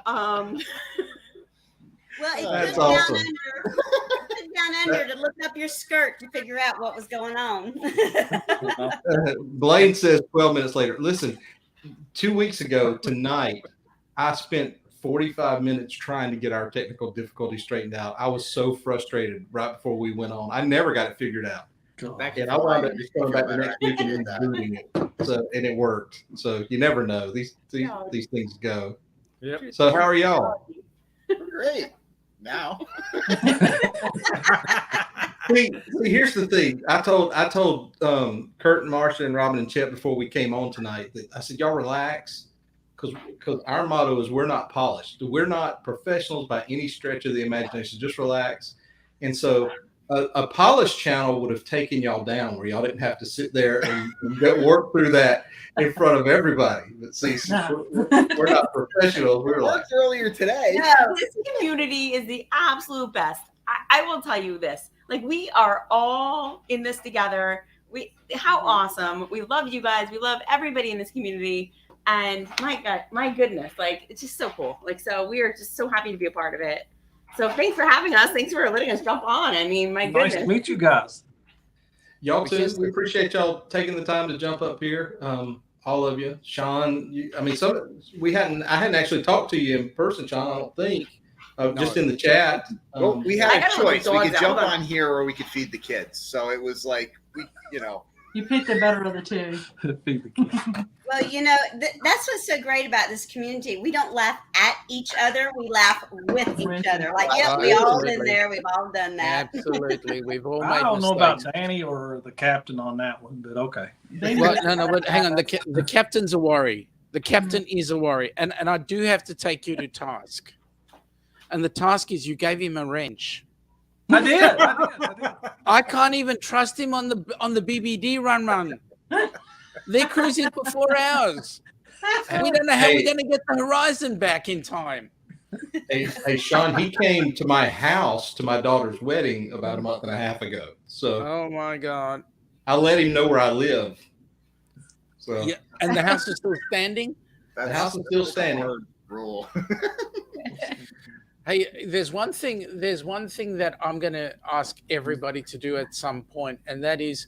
Speaker 6: Well, it
Speaker 2: That's
Speaker 6: took
Speaker 2: awesome.
Speaker 6: down under to look up your skirt to figure out what was going on.
Speaker 2: Blaine says 12 minutes later. Listen, 2 weeks ago tonight, I spent 45 minutes trying to get our technical difficulty straightened out. I was so frustrated right before we went on. I never got it figured out. And I wound up just going back the next week and rebooting it. So, and it worked. So you never know. These things go.
Speaker 5: Yep.
Speaker 2: So how are y'all?
Speaker 11: Great. Now.
Speaker 2: See, here's the thing. I told Kurt and Marsha and Robin and Chet before we came on tonight that I said, y'all relax, because our motto is we're not polished. We're not professionals by any stretch of the imagination. Just relax. And so a polished channel would have taken y'all down where y'all didn't have to sit there and work through that in front of everybody. But see, we're not professionals. We're like
Speaker 11: earlier today.
Speaker 12: No, this community is the absolute best. I will tell you this. Like, we are all in this together. How awesome. We love you guys. We love everybody in this community. And my goodness, like, it's just so cool. Like, so we are just so happy to be a part of it. So thanks for having us. Thanks for letting us jump on. I mean, my goodness.
Speaker 8: Nice to meet you guys.
Speaker 2: y'all too. We appreciate y'all taking the time to jump up here. All of you, Sean. I hadn't actually talked to you in person, Sean. I don't think. Just in the chat.
Speaker 11: Well, we had
Speaker 12: I
Speaker 11: a
Speaker 12: gotta
Speaker 11: choice.
Speaker 12: let
Speaker 11: We
Speaker 12: the
Speaker 11: could
Speaker 12: dogs
Speaker 11: jump
Speaker 12: out.
Speaker 11: on here or we could feed the kids. So it was like,
Speaker 7: you picked the better of the two.
Speaker 6: Well, that's what's so great about this community. We don't laugh at each other. We laugh with each other. Like, yep, we all been there. We've all done that.
Speaker 10: Absolutely. We've all made
Speaker 8: I don't know about
Speaker 10: mistakes.
Speaker 8: Danny or the captain on that one, but okay.
Speaker 10: Well, no, but hang on. The captain's a worry. The captain is a worry. And I do have to take you to task. And the task is you gave him a wrench.
Speaker 8: I did.
Speaker 10: I can't even trust him on the BBD run. They're cruising for 4 hours. We don't know how we're going to get the horizon back in time.
Speaker 2: Hey, Sean, he came to my house to my daughter's wedding about a month and a half ago. So,
Speaker 10: oh my God.
Speaker 2: I let him know where I live. So,
Speaker 10: yeah, and the house is still standing?
Speaker 2: The house is still standing.
Speaker 11: rule.
Speaker 10: Hey, there's one thing that I'm going to ask everybody to do at some point, and that is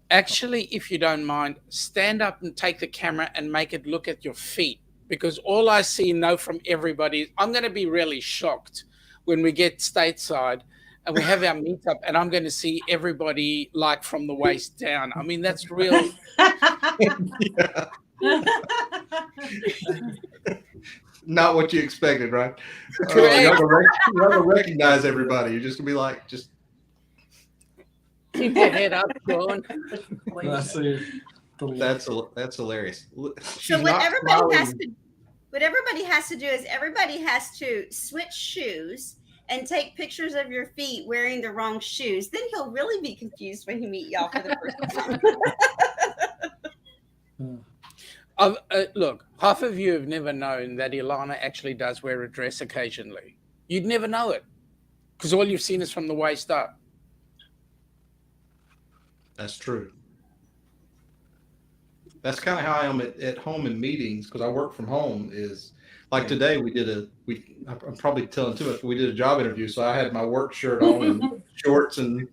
Speaker 10: actually, if you don't mind, stand up and take the camera and make it look at your feet, because all I see and know from everybody, I'm going to be really shocked when we get stateside and we have our meetup and I'm going to see everybody like from the waist down. I mean, that's real.
Speaker 2: Not what you expected, right?
Speaker 10: Correct.
Speaker 2: You're not gonna recognize everybody. You're just gonna be like, just
Speaker 10: Keep your head up, going.
Speaker 8: That's it.
Speaker 2: that's hilarious.
Speaker 6: So
Speaker 2: She's
Speaker 6: what
Speaker 2: not
Speaker 6: everybody has
Speaker 2: smiling.
Speaker 6: to what everybody has to do is everybody has to switch shoes and take pictures of your feet wearing the wrong shoes. Then he'll really be confused when he meet y'all for the first time.
Speaker 10: Look, half of you have never known that Ilana actually does wear a dress occasionally. You'd never know it because all you've seen is from the waist up.
Speaker 2: That's true. That's kind of how I am at home in meetings because I work from home. Is like today I'm probably telling too much. But we did a job interview, so I had my work shirt on and shorts, and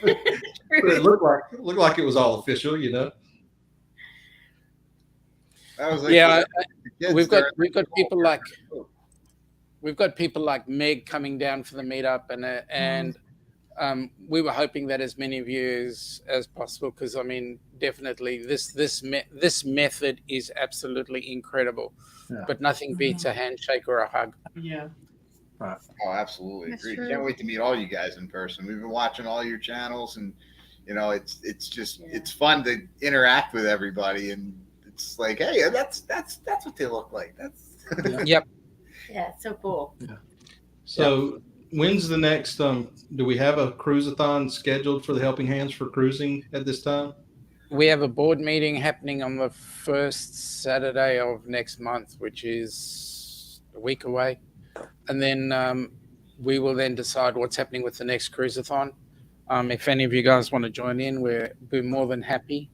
Speaker 2: it looked like it was all official, you know.
Speaker 11: I was like,
Speaker 10: Yeah,
Speaker 11: the kids
Speaker 10: we've got
Speaker 11: there-
Speaker 10: people like Meg coming down for the meetup, and we were hoping that as many of you as possible, because I mean, definitely this method is absolutely incredible.
Speaker 8: Yeah.
Speaker 10: But nothing beats a handshake or a hug.
Speaker 7: Yeah.
Speaker 8: Right.
Speaker 11: Oh, absolutely
Speaker 4: That's
Speaker 11: agreed.
Speaker 4: true.
Speaker 11: Can't wait to meet all you guys in person. We've been watching all your channels, and you know, it's just it's fun to interact with everybody, and it's like, hey, that's what they look like. That's
Speaker 10: Yep.
Speaker 12: Yeah, it's so cool.
Speaker 2: So when's the next? Do we have a cruise-a-thon scheduled for the Helping Hands for cruising at this time?
Speaker 10: We have a board meeting happening on the first Saturday of next month, which is a week away. And then we will then decide what's happening with the next cruise-a-thon. If any of you guys want to join in, we're more than happy.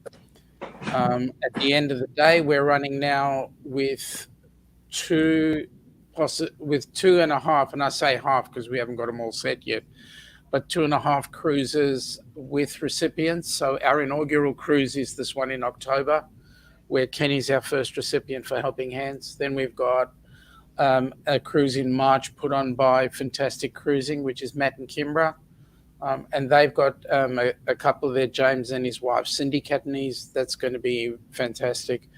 Speaker 10: At the end of the day, we're running now with two and a half, and I say half because we haven't got them all set yet, but 2.5 cruises with recipients. So our inaugural cruise is this one in October, where Kenny's our first recipient for Helping Hands. Then we've got a cruise in March put on by Fantastic Cruising, which is Matt and Kimbra. And they've got a couple there, James and his wife, Cindy Catanese. That's going to be fantastic.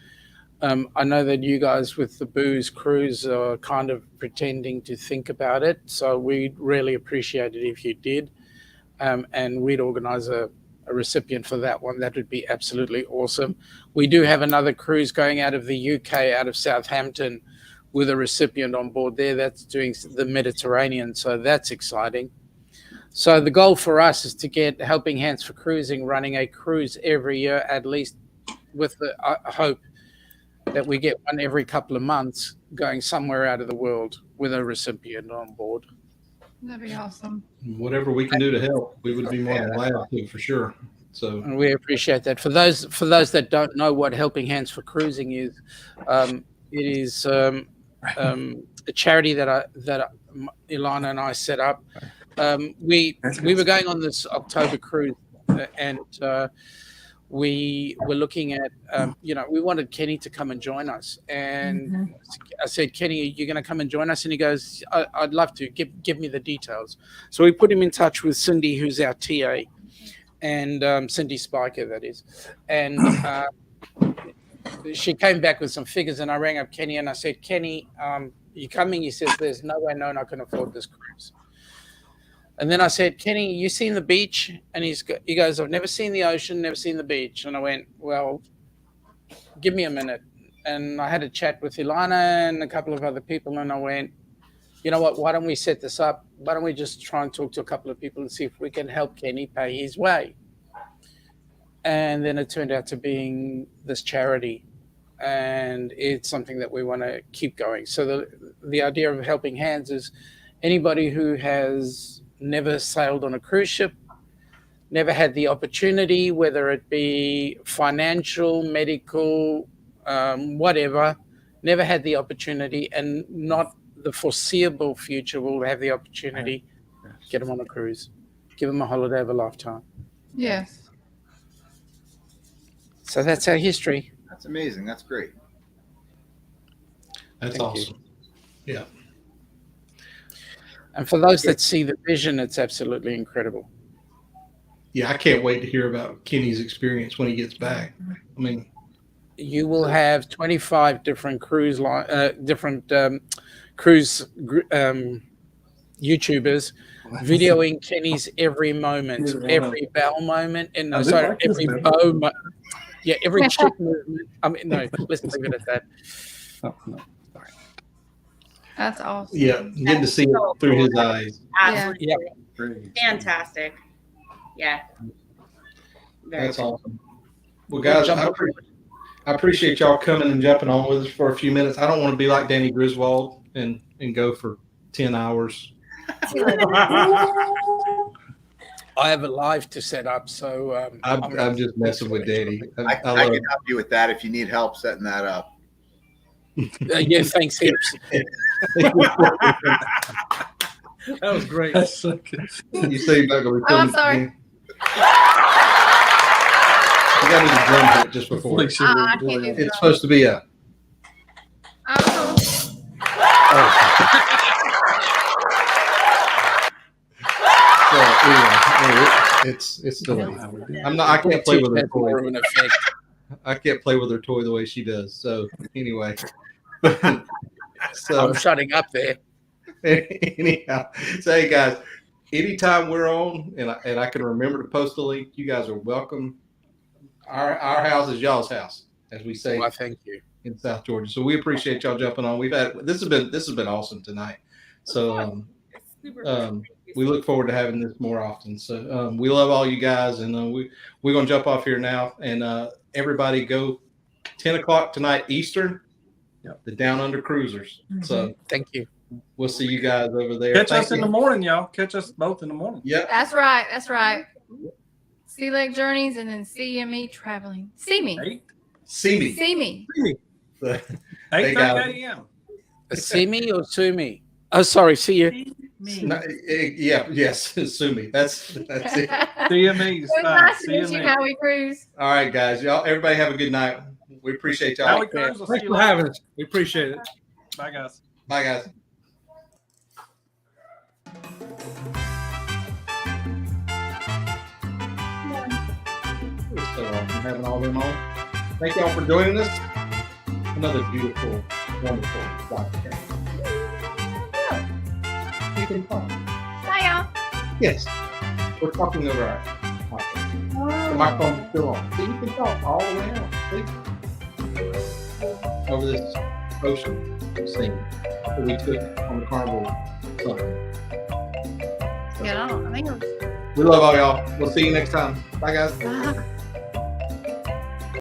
Speaker 10: I know that you guys with the Booze Cruise are kind of pretending to think about it. So we'd really appreciate it if you did. And we'd organize a recipient for that one. That would be absolutely awesome. We do have another cruise going out of the UK, out of Southampton, with a recipient on board there. That's doing the Mediterranean. So that's exciting. So the goal for us is to get Helping Hands for Cruising running a cruise every year, at least, with the hope that we get one every couple of months going somewhere out of the world with a recipient on board.
Speaker 3: That'd be awesome.
Speaker 2: Whatever we can do to help, we would be more than glad to, for sure. So
Speaker 10: And we appreciate that. For those that don't know what Helping Hands for Cruising is, it is a charity that Ilana and I set up. We were going on this October cruise, and we were looking at, we wanted Kenny to come and join us. And I said, Kenny, are you going to come and join us? And he goes, I'd love to. Give me the details. So we put him in touch with Cindy, who's our TA, and Cindy Spiker, that is. And she came back with some figures, and I rang up Kenny and I said, Kenny, you coming? He says, there's no way known I can afford this cruise. And then I said, Kenny, you seen the beach? And he goes, I've never seen the ocean, never seen the beach. And I went, well, give me a minute. And I had a chat with Ilana and a couple of other people. And I went, you know what, why don't we set this up? Why don't we just try and talk to a couple of people and see if we can help Kenny pay his way? And then it turned out to being this charity. And it's something that we want to keep going. So the idea of Helping Hands is anybody who has never sailed on a cruise ship, never had the opportunity, whether it be financial, medical, whatever, never had the opportunity, and not the foreseeable future will have the opportunity. Get them on a cruise. Give them a holiday of a lifetime.
Speaker 4: Yes.
Speaker 10: So that's our history.
Speaker 11: That's amazing. That's great.
Speaker 2: That's
Speaker 10: Thank you.
Speaker 2: awesome. Yeah.
Speaker 10: And for those that see the vision, it's absolutely incredible.
Speaker 2: Yeah, I can't wait to hear about Kenny's experience when he gets back. I mean,
Speaker 10: You will have 25 different cruise YouTubers videoing Kenny's every moment, every bowel moment, and every bow, every chip movement. I mean, no, let's leave it at that.
Speaker 4: That's awesome.
Speaker 2: yeah, getting to see it through his eyes.
Speaker 12: Absolutely.
Speaker 10: Yeah.
Speaker 12: Fantastic. Yeah. Very
Speaker 2: That's
Speaker 12: cool.
Speaker 2: awesome. Well, guys, I appreciate y'all coming and jumping on with us for a few minutes. I don't want to be like Danny Griswold and go for 10 hours.
Speaker 10: I have a live to set up, so
Speaker 2: I'm just messing with Danny.
Speaker 11: I can help you with that if you need help setting that up.
Speaker 10: Yeah, thanks heaps.
Speaker 5: That was great.
Speaker 2: You say you're not going to be
Speaker 4: I'm
Speaker 2: filming
Speaker 4: sorry.
Speaker 2: again? You got me the drum hit just before.
Speaker 4: I can't do
Speaker 2: It's supposed to be a.
Speaker 4: Oh.
Speaker 2: So anyway, it's delayed. I can't play with her toy.
Speaker 10: More of an effect.
Speaker 2: I can't play with her toy the way she does. So anyway,
Speaker 10: I'm shutting up there.
Speaker 2: anyhow, so hey guys, anytime we're on and I can remember to post a link, you guys are welcome. Our house is y'all's house, as we say.
Speaker 10: Well, thank you.
Speaker 2: In South Georgia. So we appreciate y'all jumping on. This has been awesome tonight. So we look forward to having this more often. So we love all you guys, and we're gonna jump off here now. And everybody go 10 o'clock tonight Eastern. The Down Under Cruisers. So
Speaker 10: thank you.
Speaker 2: We'll see you guys over there.
Speaker 8: Catch us in the morning, y'all. Catch us both in the morning.
Speaker 2: Yeah.
Speaker 4: That's right. That's right. Sea Lake Journeys and then CME Traveling. See me.
Speaker 2: See me.
Speaker 4: See me.
Speaker 8: 8:30 a.m.
Speaker 10: See me or sue me? Oh, sorry. See you.
Speaker 2: Yes. Sue me. That's it.
Speaker 8: CME's.
Speaker 4: It was nice to meet you,
Speaker 8: CME.
Speaker 4: How We Cruise.
Speaker 2: All right, guys. Everybody have a good night. We appreciate y'all.
Speaker 8: How We Cruise. We'll see
Speaker 5: Thanks
Speaker 8: you
Speaker 5: for
Speaker 8: later.
Speaker 5: having us. We appreciate it.
Speaker 8: Bye, guys.
Speaker 2: Bye, guys. So awesome having all them on. Thank y'all for joining us. Another beautiful, wonderful podcast. You can talk.
Speaker 4: Bye, y'all.
Speaker 2: Yes. We're talking over our podcast. The microphone's still on. So you can talk all the way out. See? Over this ocean scene that we took on the Carnival Freedom.
Speaker 4: Yeah, I think it was.
Speaker 2: We love all y'all. We'll see you next time. Bye, guys.
Speaker 4: Bye.